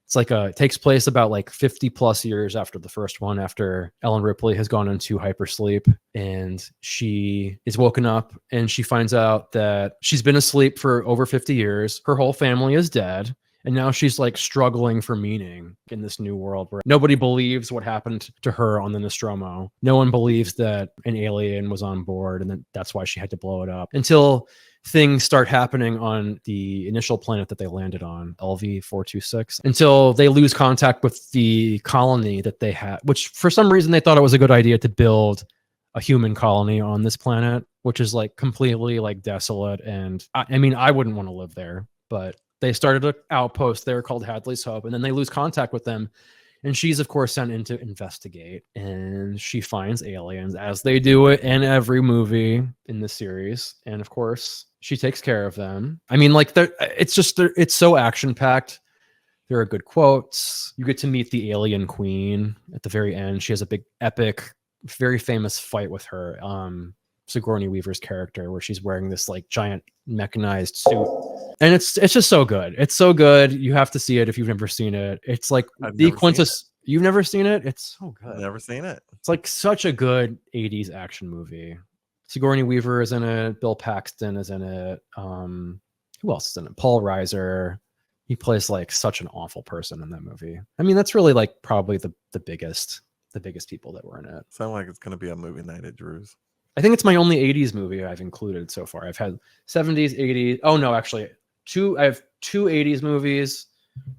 It's like it takes place about like 50 plus years after the first one, after Ellen Ripley has gone into hypersleep and she is woken up and she finds out that she's been asleep for over 50 years. Her whole family is dead. And now she's like struggling for meaning in this new world where nobody believes what happened to her on the Nostromo. No one believes that an alien was on board, and that's why she had to blow it up, until things start happening on the initial planet that they landed on, LV-426, until they lose contact with the colony that they had, which for some reason they thought it was a good idea to build a human colony on this planet, which is like completely like desolate. And I mean, I wouldn't want to live there, but they started an outpost there called Hadley's Hope, and then they lose contact with them. And she's, of course, sent in to investigate, and she finds aliens, as they do it in every movie in the series. And of course, she takes care of them. I mean, like, it's so action-packed. There are good quotes. You get to meet the alien queen at the very end. She has a big, epic, very famous fight with her, Sigourney Weaver's character, where she's wearing this like giant mechanized suit, and it's just so good. It's so good. You have to see it if you've never seen it. It's like the quintessence. You've never seen it? It's so good. I've never seen it. It's like such a good 80s action movie. Sigourney Weaver is in it. Bill Paxton is in it. Who else is in it? Paul Reiser. He plays like such an awful person in that movie. I mean, that's really like probably the biggest people that were in it. Sound like it's gonna be a movie night at Drew's. I think it's my only 80s movie I've included so far. I've had 70s, 80s. Oh no, actually, I have 2 80s movies,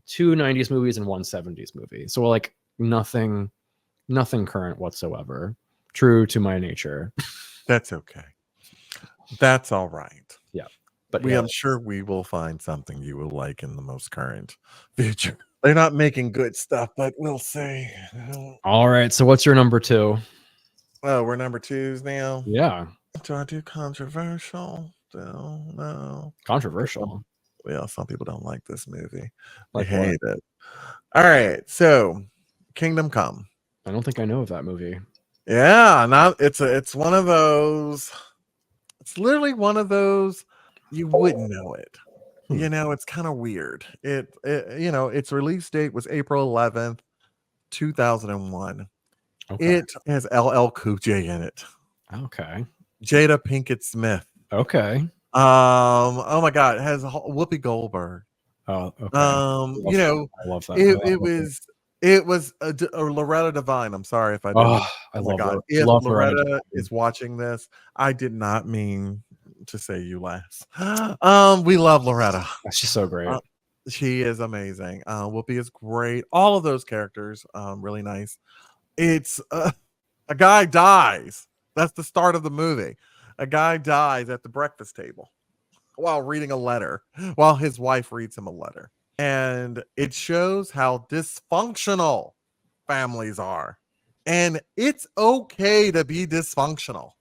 2 90s movies, and 1 70s movie. So like nothing current whatsoever. True to my nature. That's okay. That's all right. Yeah. But I'm yeah. sure we will find something you will like in the most current future. They're not making good stuff, but we'll see. All right. So what's your number 2? Oh, we're number 2s now. Yeah. Do I do controversial? No. Controversial. Well, some people don't like this movie. They Like what? hate it. All right. So, Kingdom Come. I don't think I know of that movie. Yeah, it's one of those. It's literally one of those you wouldn't know it. It's kind of weird. Its release date was April 11th, 2001. Okay. It has LL Cool J in it. Okay. Jada Pinkett Smith. Okay. Oh my God, it has Whoopi Goldberg. Oh, okay. I love that. It was a Loretta Devine. I'm sorry if I didn't. Oh, Oh my God, if Loretta is watching this, I did not mean to say you last. We love Loretta. She's so great. She is amazing. Whoopi is great. All of those characters, really nice. It's a guy dies. That's the start of the movie. A guy dies at the breakfast table while reading a letter, while his wife reads him a letter. And it shows how dysfunctional families are. And it's okay to be dysfunctional.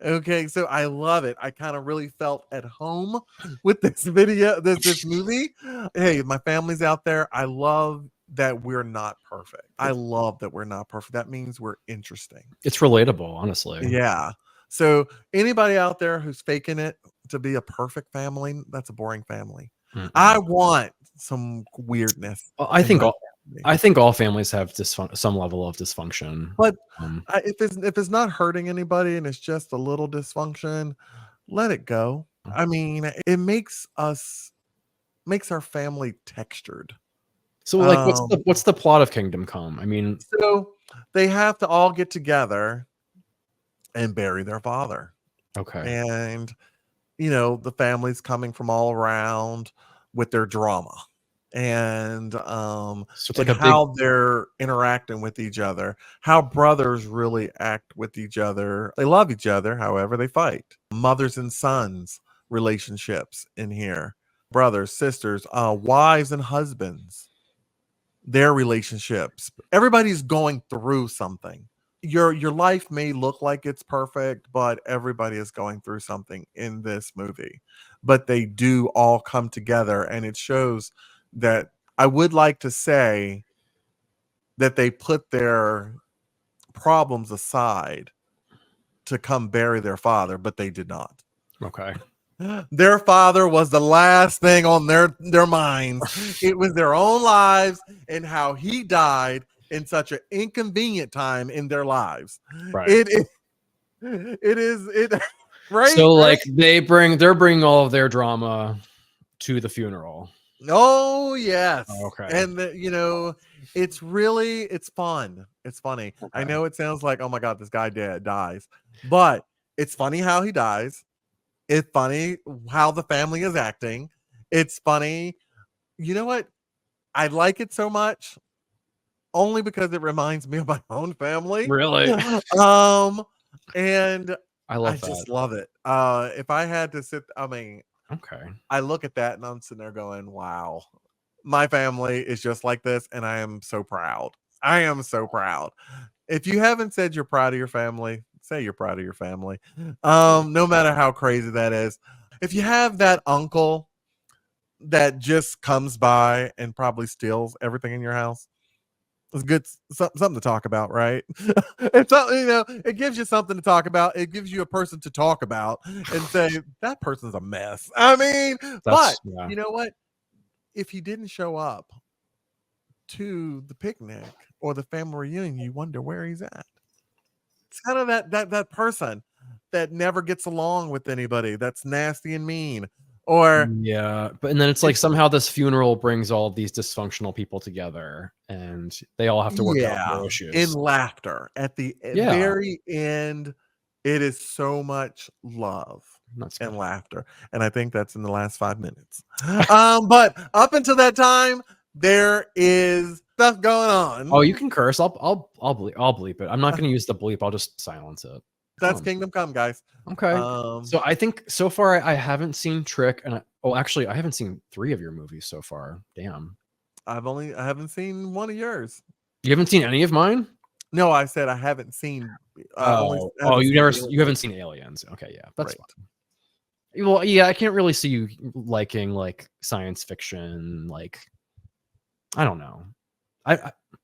Okay, so I love it. I kind of really felt at home with this movie. Hey, my family's out there. I love that we're not perfect. I love that we're not perfect. That means we're interesting. It's relatable, honestly. Yeah. So anybody out there who's faking it to be a perfect family, that's a boring family. I want some weirdness. Well, I think all families have some level of dysfunction. But if it's not hurting anybody and it's just a little dysfunction, let it go. I mean, it makes our family textured. So like what's the plot of Kingdom Come? I mean, so they have to all get together and bury their father. Okay. And the family's coming from all around with their drama. And so it's like how they're interacting with each other, how brothers really act with each other. They love each other, however, they fight. Mothers and sons relationships in here, brothers, sisters, wives and husbands, their relationships. Everybody's going through something. Your life may look like it's perfect, but everybody is going through something in this movie. But they do all come together, and it shows that I would like to say that they put their problems aside to come bury their father, but they did not. Okay. Their father was the last thing on their minds. It was their own lives and how he died in such an inconvenient time in their lives. Right. It is right. So like they're bringing all of their drama to the funeral. Oh yes. Okay. And it's fun. It's funny. Okay. I know it sounds like, oh my God, this guy dies, but it's funny how he dies. It's funny how the family is acting. It's funny. You know what? I like it so much only because it reminds me of my own family. Really? And I just love it. If I had to okay. I look at that and I'm sitting there going, wow, my family is just like this. And I am so proud. I am so proud. If you haven't said you're proud of your family, say you're proud of your family. No matter how crazy that is. If you have that uncle that just comes by and probably steals everything in your house, it's good, something to talk about, right? It's it gives you something to talk about. It gives you a person to talk about and say that person's a mess. I mean, you know what? If he didn't show up to the picnic or the family reunion, you wonder where he's at. It's kind of that person that never gets along with anybody, that's nasty and mean. Or but and then it's like somehow this funeral brings all of these dysfunctional people together and they all have to work out their issues. In laughter at the very end. It is so much love and laughter. And I think that's in the last 5 minutes. But up until that time, there is stuff going on. Oh, you can curse. I'll bleep it. I'm not going to use the bleep. I'll just silence it. That's Come. Kingdom Come, guys. Okay. So I think so far I haven't seen Trick, and actually I haven't seen 3 of your movies so far. Damn. I haven't seen one of yours. You haven't seen any of mine? No, I said I haven't seen. You haven't seen Aliens. Okay, yeah, that's fine. Well, yeah, I can't really see you liking like science fiction. Like, I don't know.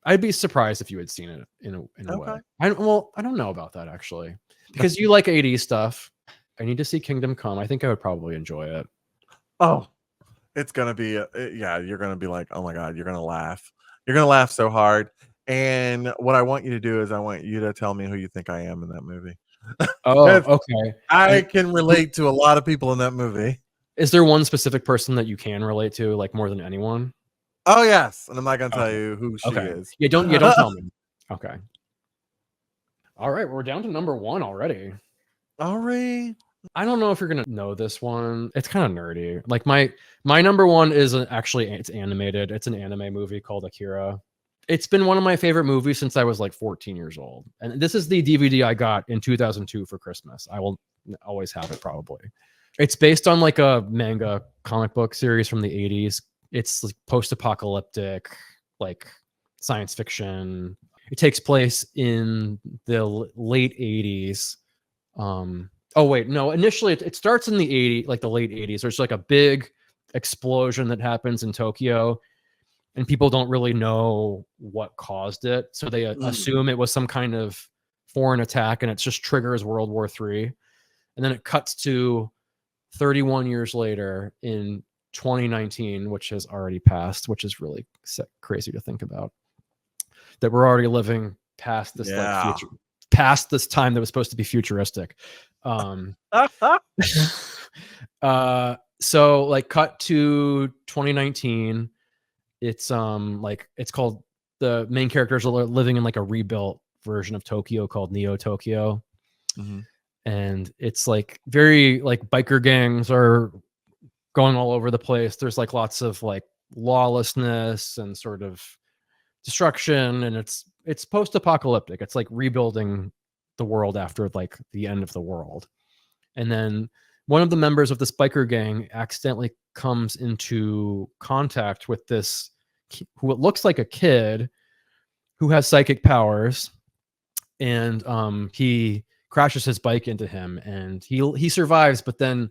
I'd be surprised if you had seen it in a way. I don't know about that actually, because you like 80s stuff. I need to see Kingdom Come. I think I would probably enjoy it. Oh, it's gonna be yeah. You're gonna be like, oh my god, you're gonna laugh. You're gonna laugh so hard. And what I want you to do is I want you to tell me who you think I am in that movie. Oh, okay. I can relate to a lot of people in that movie. Is there one specific person that you can relate to, like more than anyone? Oh yes, and I'm not gonna tell you who she is. Yeah, don't tell me. Okay. All right, we're down to number 1 already. Already. I don't know if you're gonna know this one. It's kind of nerdy. Like my number 1 is it's animated. It's an anime movie called Akira. It's been one of my favorite movies since I was like 14 years old. And this is the DVD I got in 2002 for Christmas. I will always have it probably. It's based on like a manga comic book series from the 80s. It's like post-apocalyptic, like science fiction. It takes place in the late 80s. Oh wait, no, initially it starts in the 80s, like the late 80s. There's like a big explosion that happens in Tokyo, and people don't really know what caused it. So they assume it was some kind of foreign attack, and it just triggers World War III. And then it cuts to 31 years later in 2019, which has already passed, which is really crazy to think about. That we're already living past this like future, past this time that was supposed to be futuristic. So like cut to 2019. It's it's called, the main characters are living in like a rebuilt version of Tokyo called Neo Tokyo. And it's like very like biker gangs are going all over the place. There's like lots of like lawlessness and sort of destruction, and it's post-apocalyptic. It's like rebuilding the world after like the end of the world. And then one of the members of this biker gang accidentally comes into contact with this who it looks like a kid who has psychic powers, and he crashes his bike into him, and he survives, but then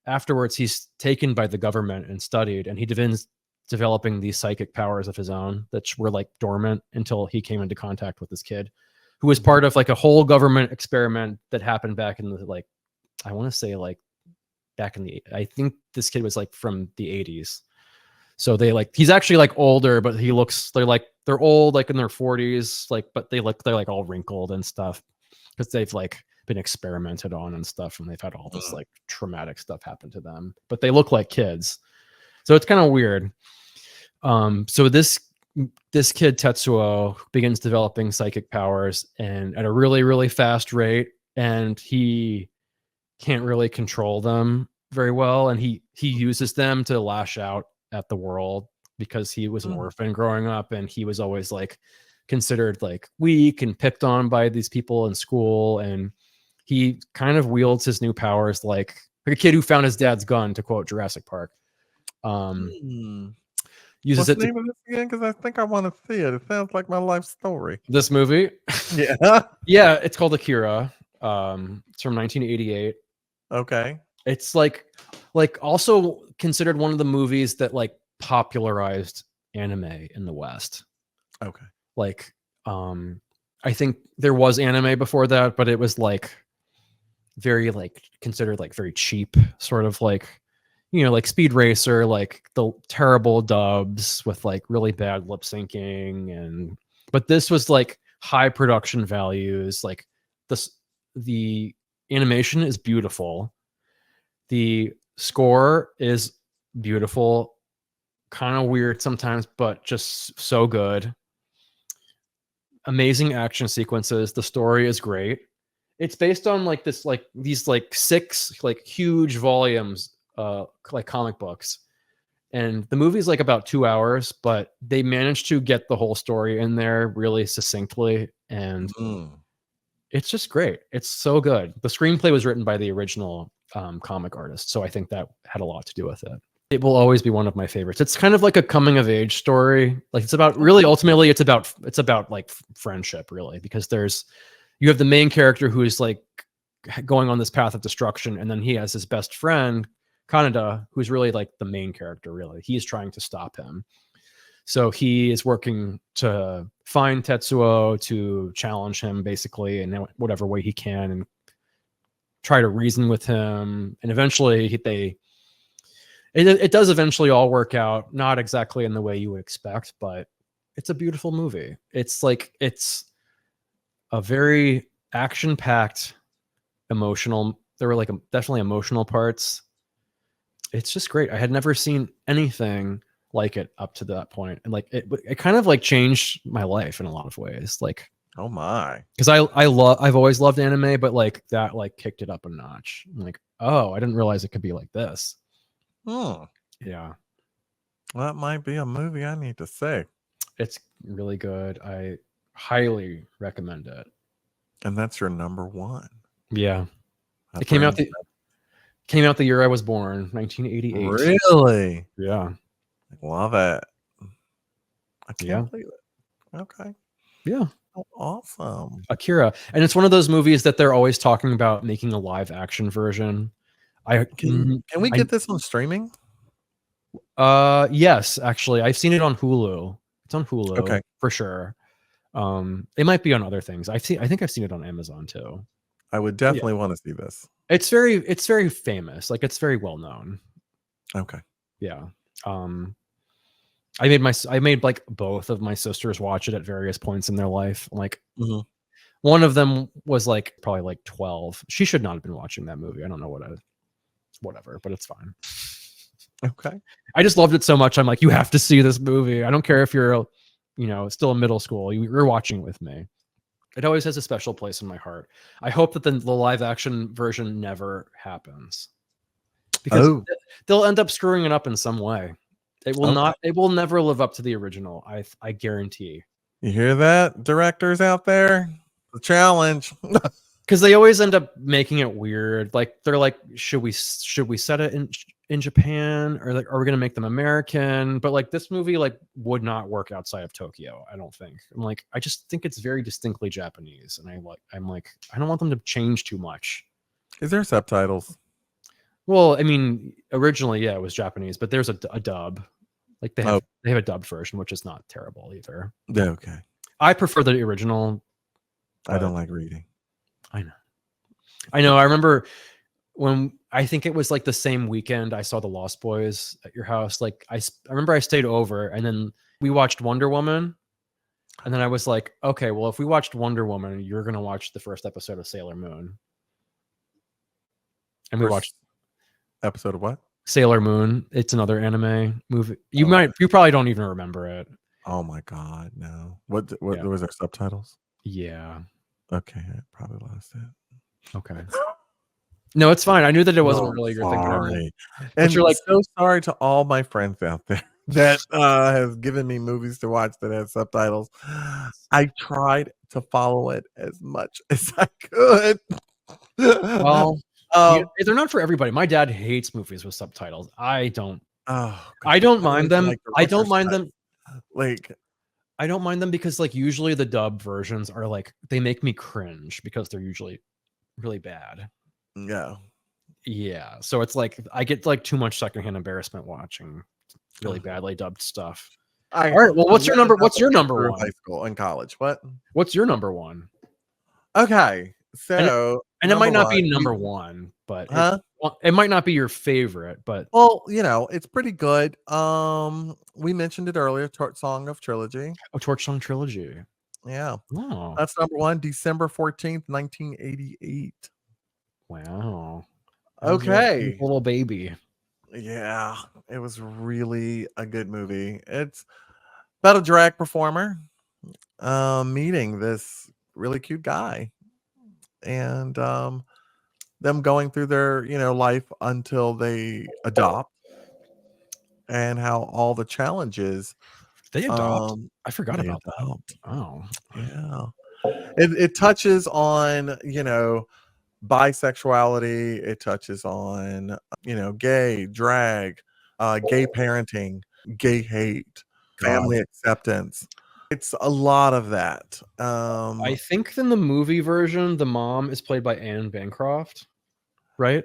afterwards he's taken by the government and studied, and he begins developing these psychic powers of his own that were like dormant until he came into contact with this kid who was part of like a whole government experiment that happened back in the like, I want to say like back in the, I think this kid was like from the 80s. So they like, he's actually like older, but he looks, they're old, like in their 40s, like, but they're like all wrinkled and stuff because they've like been experimented on and stuff, and they've had all this like traumatic stuff happen to them, but they look like kids. So it's kind of weird. So this kid Tetsuo begins developing psychic powers, and at a really, really fast rate, and he can't really control them very well, and he uses them to lash out at the world because he was an orphan growing up, and he was always like considered like weak and picked on by these people in school, and he kind of wields his new powers like a kid who found his dad's gun, to quote Jurassic Park. Uses What's the name of this again? Because I think I want to see it. It sounds like my life story. This movie? Yeah. Yeah, it's called Akira. It's from 1988. Okay. It's like also considered one of the movies that like popularized anime in the West. Okay. Like, I think there was anime before that, but it was like very like considered like very cheap, sort of like, you know, like Speed Racer, like the terrible dubs with like really bad lip syncing, but this was like high production values. Like the animation is beautiful. The score is beautiful, kind of weird sometimes, but just so good. Amazing action sequences. The story is great. It's based on like this, like these like 6 like huge volumes, like comic books, and the movie's like about 2 hours, but they managed to get the whole story in there really succinctly, and It's just great. It's so good. The screenplay was written by the original comic artist, so I think that had a lot to do with it. It will always be one of my favorites. It's kind of like a coming of age story. Like it's about really ultimately it's about like friendship really, because you have the main character who is like going on this path of destruction, and then he has his best friend Kaneda, who's really like the main character. Really, he's trying to stop him. So he is working to find Tetsuo, to challenge him basically in whatever way he can, and try to reason with him. And eventually it does eventually all work out, not exactly in the way you would expect, but it's a beautiful movie. It's a very action-packed, emotional. There were like definitely emotional parts. It's just great. I had never seen anything like it up to that point, and like it kind of like changed my life in a lot of ways. Like, oh my, because I've always loved anime, but like that like kicked it up a notch. I'm like, oh, I didn't realize it could be like this. Yeah, well, that might be a movie I need to see. it's really good. I highly recommend it. And that's your number one. Yeah, it came out the year I was born, 1988. Really? Yeah. Love it. I can't Yeah. believe it. Okay. Yeah. Oh, awesome. Akira. And it's one of those movies that they're always talking about making a live action version. Can we get this on streaming? Yes, actually. I've seen it on Hulu. It's on Hulu. Okay. For sure. It might be on other things. I think I've seen it on Amazon too. I would definitely want to see this. It's very famous. Like it's very well known. Okay. Yeah. I made like both of my sisters watch it at various points in their life. Like one of them was like probably like 12. She should not have been watching that movie. I don't know whatever, but it's fine. Okay. I just loved it so much. I'm like, you have to see this movie. I don't care if you're, still in middle school. You're watching with me. It always has a special place in my heart. I hope that the live action version never happens, because they'll end up screwing it up in some way. It will not. It will never live up to the original. I guarantee. You hear that, directors out there? The challenge. Because they always end up making it weird. Like they're like, should we set it in Japan, or like are we gonna make them American? But like this movie like would not work outside of Tokyo. I don't think. I'm like, I just think it's very distinctly Japanese, and I'm like, I don't want them to change too much. Is there subtitles? Well, I mean, originally, yeah, it was Japanese, but there's a dub. Like they have a dubbed version, which is not terrible either. Yeah, okay. I prefer the original. I don't like reading. I know. I remember when I think it was like the same weekend I saw The Lost Boys at your house. Like I remember I stayed over, and then we watched Wonder Woman, and then I was like, okay, well, if we watched Wonder Woman, you're gonna watch the first episode of Sailor Moon. And we watched episode of what? Sailor Moon. It's another anime movie. You probably don't even remember it. Oh my god, no. What was there subtitles? Yeah. Okay, I probably lost it. Okay. No, it's fine. I knew that it wasn't really your thing. And you're like, so sorry to all my friends out there that have given me movies to watch that have subtitles. I tried to follow it as much as I could. Well, they're not for everybody. My dad hates movies with subtitles. I don't. Oh, I don't mind them. I don't mind them. Like, I don't mind them because, like, usually the dub versions are like they make me cringe because they're usually really bad. Yeah. Yeah. So it's like I get like too much secondhand embarrassment watching really badly dubbed stuff. All right. Well, what's your number? What's your number one? High school and college. What? What's your number one? Okay. So, and it might not be number one, but it might not be your favorite, but it's pretty good. We mentioned it earlier, Torch Song of Trilogy. Oh, Torch Song Trilogy. Yeah. Oh. That's number one, December 14th, 1988. Wow. Okay. Little baby. Yeah, it was really a good movie. It's about a drag performer meeting this really cute guy, and them going through their life until they adopt, and how all the challenges they adopt. I forgot about that. Oh, yeah. it touches on, bisexuality. It touches on, gay, drag, gay parenting, gay hate, God. family acceptance. It's a lot of that. I think in the movie version, the mom is played by Anne Bancroft, right?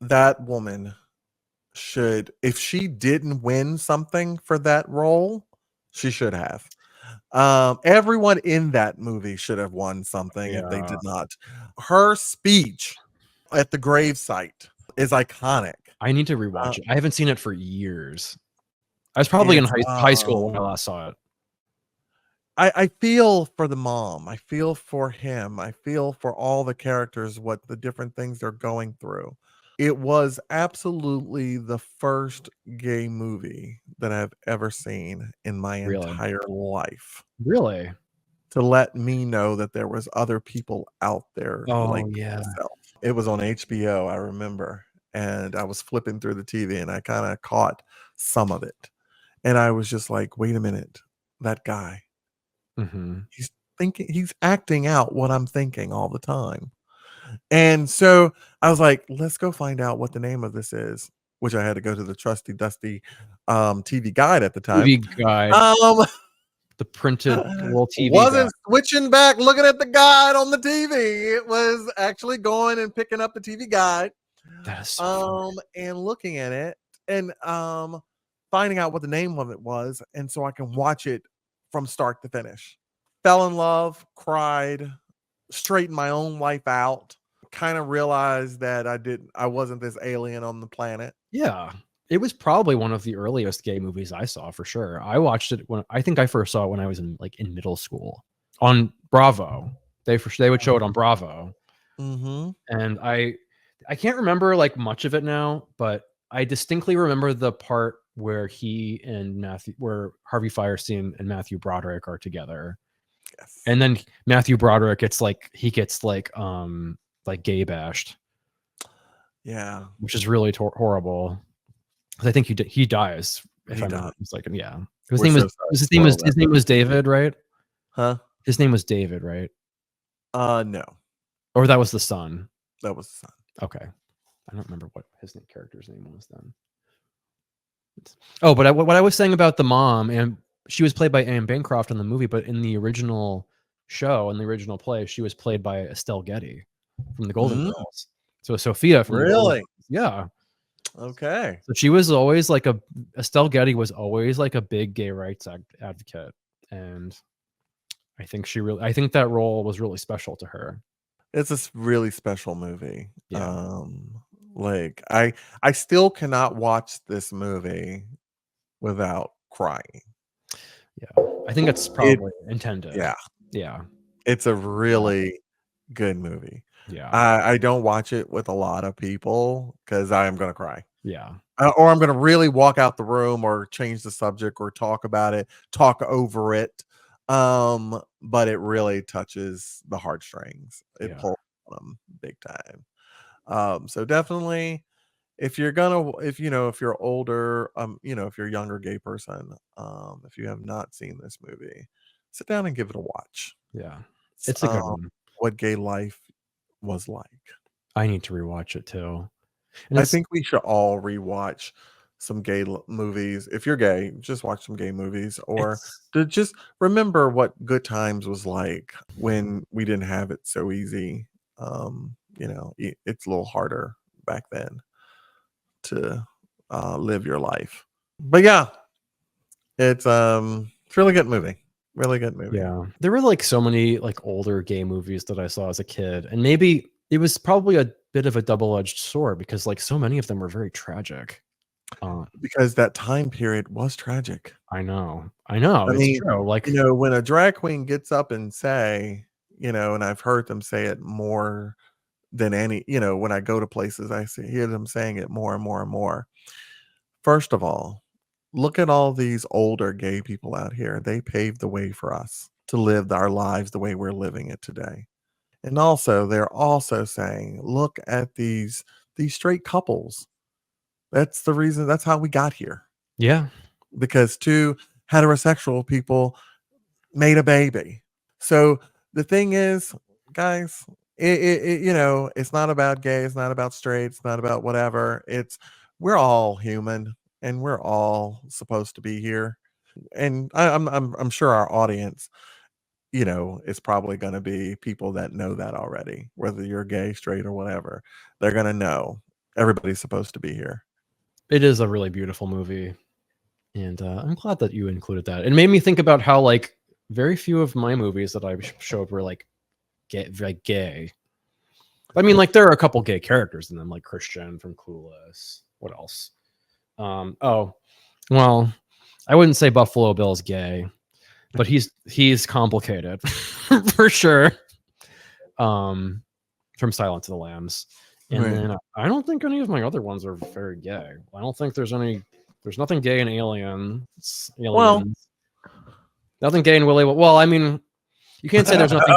That woman should, if she didn't win something for that role, she should have. Everyone in that movie should have won something if they Yeah. did not. Her speech at the gravesite is iconic. I need to Uh, rewatch it. I haven't seen it for years. I was probably in it's high school when I last saw it. I feel for the mom. I feel for him. I feel for all the characters, what the different things they're going through. It was absolutely the first gay movie that I've ever seen in my Really? entire life Really? to let me know that there was other people out there like Oh, yeah. myself. It was on HBO, I remember, and I was flipping through the TV and I kind of caught some of it. And I was just like, wait a minute, that guy, Mhm. he's acting out what I'm thinking all the time. And so I was like, let's go find out what the name of this is, which I had to go to the trusty dusty TV guide at the time. TV guide, Um the printed little TV guide. wasn't switching back looking at the guide on the TV. It was actually going and picking up the TV guide. That is so funny. And looking at it and finding out what the name of it was, and so I can watch it from start to finish. Fell in love, cried, straightened my own life out, kind of realized that I wasn't this alien on the planet. Yeah. It was probably one of the earliest gay movies I saw for sure. I watched it when I think I first saw it when I was in middle school on Bravo. They would show it on Bravo. Mm-hmm. And I can't remember like much of it now, but I distinctly remember the part where where Harvey Firestein and Matthew Broderick are together. Yes. And then Matthew Broderick gets gay bashed. Yeah. Which is really horrible. I think he dies. If I'm not mistaken, yeah. His name was David, right? Huh? His name was David, right? No. Or that was the son. That was the son. Okay. I don't remember what his character's name was then. Oh, but what I was saying about the mom, and she was played by Anne Bancroft in the movie, but in the original show, in the original play, she was played by Estelle Getty from the Golden Girls. So Sophia from the Golden Girls. Yeah. Okay. So she was always Estelle Getty was always like a big gay rights advocate, and I think that role was really special to her. It's a really special movie. Yeah. Like I still cannot watch this movie without crying. Yeah. I think it's probably intended. Yeah. Yeah. It's a really good movie. Yeah. I don't watch it with a lot of people because I am going to cry. Yeah. Or I'm going to really walk out the room or change the subject or talk about it, talk over it. But it really touches the heartstrings. It pulls on them big time. So definitely if you're older, if you're a younger gay person, if you have not seen this movie, sit down and give it a watch. Yeah. It's a good one. What gay life was like. I need to rewatch it too. And I think we should all rewatch some gay movies. If you're gay, just watch some gay movies, or to just remember what good times was like when we didn't have it so easy. It's a little harder back then to live your life. But yeah, it's really good movie. Really good movie. Yeah. There were so many older gay movies that I saw as a kid, and maybe it was probably a bit of a double-edged sword because so many of them were very tragic. Because that time period was tragic. I know. It's true. When a drag queen gets up and say, and I've heard them say it more than any, when I go to places, hear them saying it more and more and more. First of all, look at all these older gay people out here. They paved the way for us to live our lives the way we're living it today. And also, they're also saying, look at these straight couples. That's the reason. That's how we got here. Yeah. Because two heterosexual people made a baby. So the thing is, guys, it's not about gay, it's not about straight, it's not about whatever. It's we're all human and we're all supposed to be here. And I'm sure our audience, is probably going to be people that know that already, whether you're gay, straight, or whatever. They're going to know everybody's supposed to be here. It is a really beautiful movie, and I'm glad that you included that. It made me think about how like very few of my movies that I showed were like gay. I mean, like there are a couple gay characters in them, like Christian from Clueless. What else? Oh, well, I wouldn't say Buffalo Bill's gay, but he's complicated for sure. From Silence of the Lambs, and Right. then I don't think any of my other ones are very gay. I don't think there's nothing gay in Aliens. Well, Nothing gay in Willy. Well, I mean, you can't say there's nothing.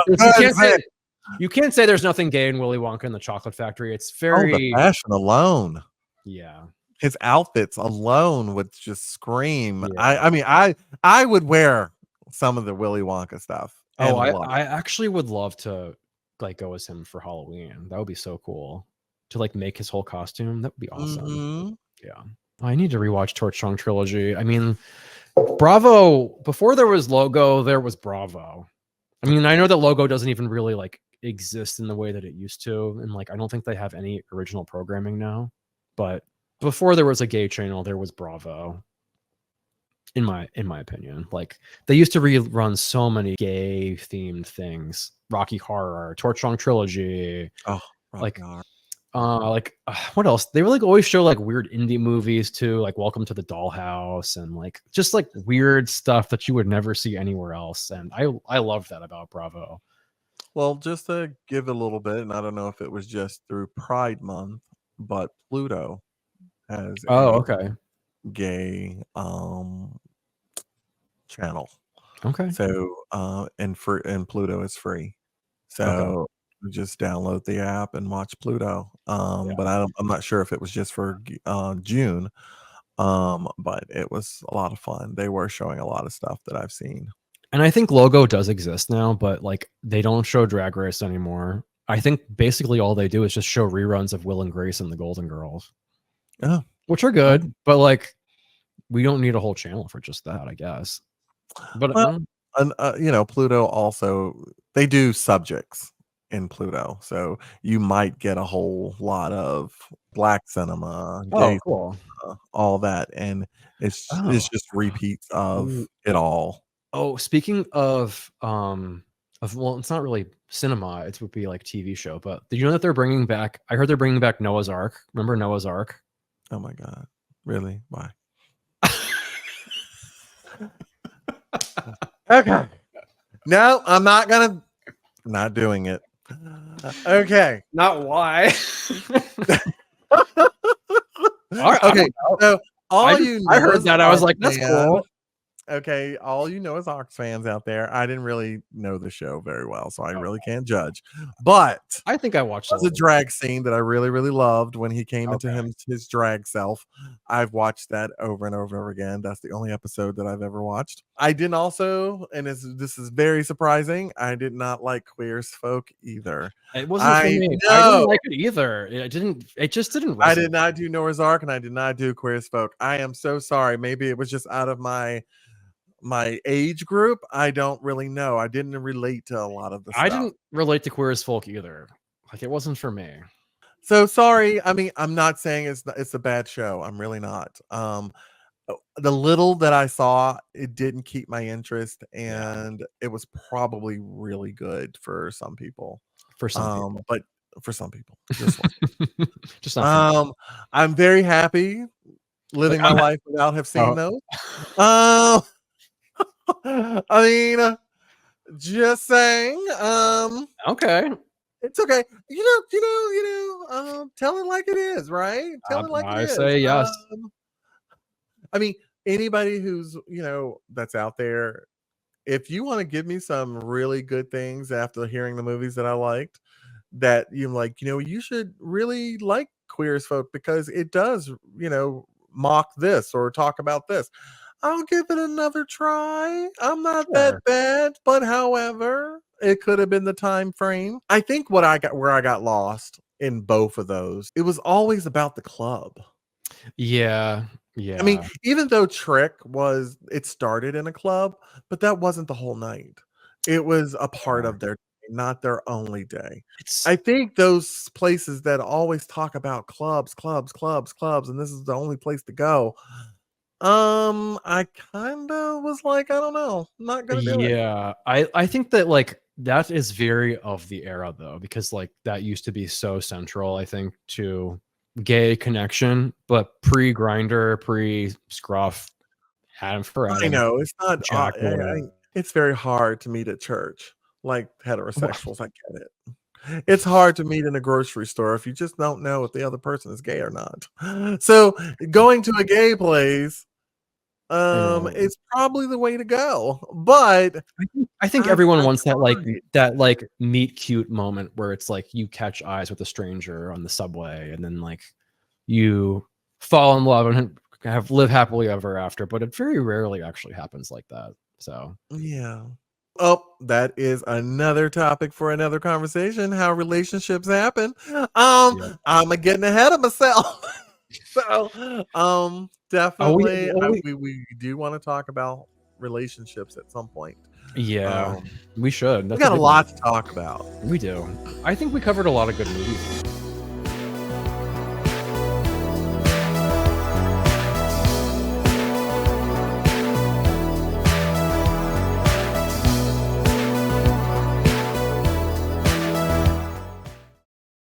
You can't say there's nothing gay in Willy Wonka and the Chocolate Factory. It's very the fashion alone. Yeah. His outfits alone would just scream. Yeah. I mean, I would wear some of the Willy Wonka stuff. Oh, I actually would love to like go as him for Halloween. That would be so cool to like make his whole costume. That would be awesome. Mm-hmm. Yeah. I need to rewatch Torch Song Trilogy. I mean, Bravo, before there was Logo, there was Bravo. I mean, I know that Logo doesn't even really like exist in the way that it used to, and like I don't think they have any original programming now. But before there was a gay channel, there was Bravo. In my opinion, like they used to rerun so many gay themed things: Rocky Horror, Torch Song Trilogy. Oh, like what else? They really always show like weird indie movies too, like Welcome to the Dollhouse, and like just like weird stuff that you would never see anywhere else. And I love that about Bravo. Well, just to give a little bit, and I don't know if it was just through Pride Month, but Pluto has a gay channel. Okay. So and Pluto is free. So just download the app and watch Pluto. But I'm not sure if it was just for June. But it was a lot of fun. They were showing a lot of stuff that I've seen. And I think Logo does exist now, but like they don't show Drag Race anymore. I think basically all they do is just show reruns of Will and Grace and the Golden Girls. Yeah. Which are good, but like we don't need a whole channel for just that, I guess. But Pluto also, they do subjects in Pluto, so you might get a whole lot of black cinema, gay cool. cinema, all that, and it's just repeats of it all. Oh, speaking of well, it's not really cinema; it would be like TV show. But did you know that they're bringing back? I heard they're bringing back Noah's Ark. Remember Noah's Ark? Oh my god! Really? Why? Okay. No, I'm not doing it. Okay. Not why. Okay. So I heard that. I was like, that's cool. Okay, all you know is Ox fans out there. I didn't really know the show very well, so I really can't judge. But I think I watched the drag scene that I really, really loved when he came into his drag self. I've watched that over and over and over again. That's the only episode that I've ever watched. I didn't also, and this is very surprising, I did not like Queer as Folk either. It wasn't for me. I didn't like it either. It just didn't resonate. I did not do Noah's Ark, and I did not do Queer as Folk. I am so sorry. Maybe it was just out of my age group. I don't really know. I didn't relate to a lot of the stuff. I didn't relate to Queer as Folk either. Like it wasn't for me. So sorry. I mean, I'm not saying it's a bad show. I'm really not. The little that I saw, it didn't keep my interest, and it was probably really good for some people. For some people. But for some people, just not I'm very happy living my life without have seen those. I mean, just saying. Okay. It's okay. Tell it like it is, right? Tell it like it is. I say yes. I mean, anybody who's, that's out there, if you want to give me some really good things after hearing the movies that I liked, that you like, you should really like Queer as Folk because it does, mock this or talk about this. I'll give it another try. I'm not that Sure. bad, but however, it could have been the time frame. I think where I got lost in both of those, it was always about the club. Yeah. I mean, Yeah. even though Trick was it started in a club, but that wasn't the whole night. It was a part Yeah. of their day, not their only day. It's I think those places that always talk about clubs, clubs, clubs, clubs, and this is the only place to go. I kinda was like, I don't know, I'm not gonna do it. yeah. I think that like that is very of the era though, because like that used to be so central, I think, to gay connection, but pre-Grinder, pre-Scruff, Adam for I Adam, know it's not. Jack Boy. It's very hard to meet at church, like heterosexuals. I get it. It's hard to meet in a grocery store if you just don't know if the other person is gay or not. So going to a gay place, I know. is probably the way to go. But I think I've everyone I've wants tried. that like meet cute moment where it's like you catch eyes with a stranger on the subway and then like you fall in love and have live happily ever after, but it very rarely actually happens like that. So Yeah. Oh, that is another topic for another conversation, how relationships happen. yeah. I'm getting ahead of myself. So, Oh, definitely, we do wanna talk about relationships at some point. yeah, Um, we should. we That's a got a big one. lot to talk about. We do. I think we covered a lot of good movies.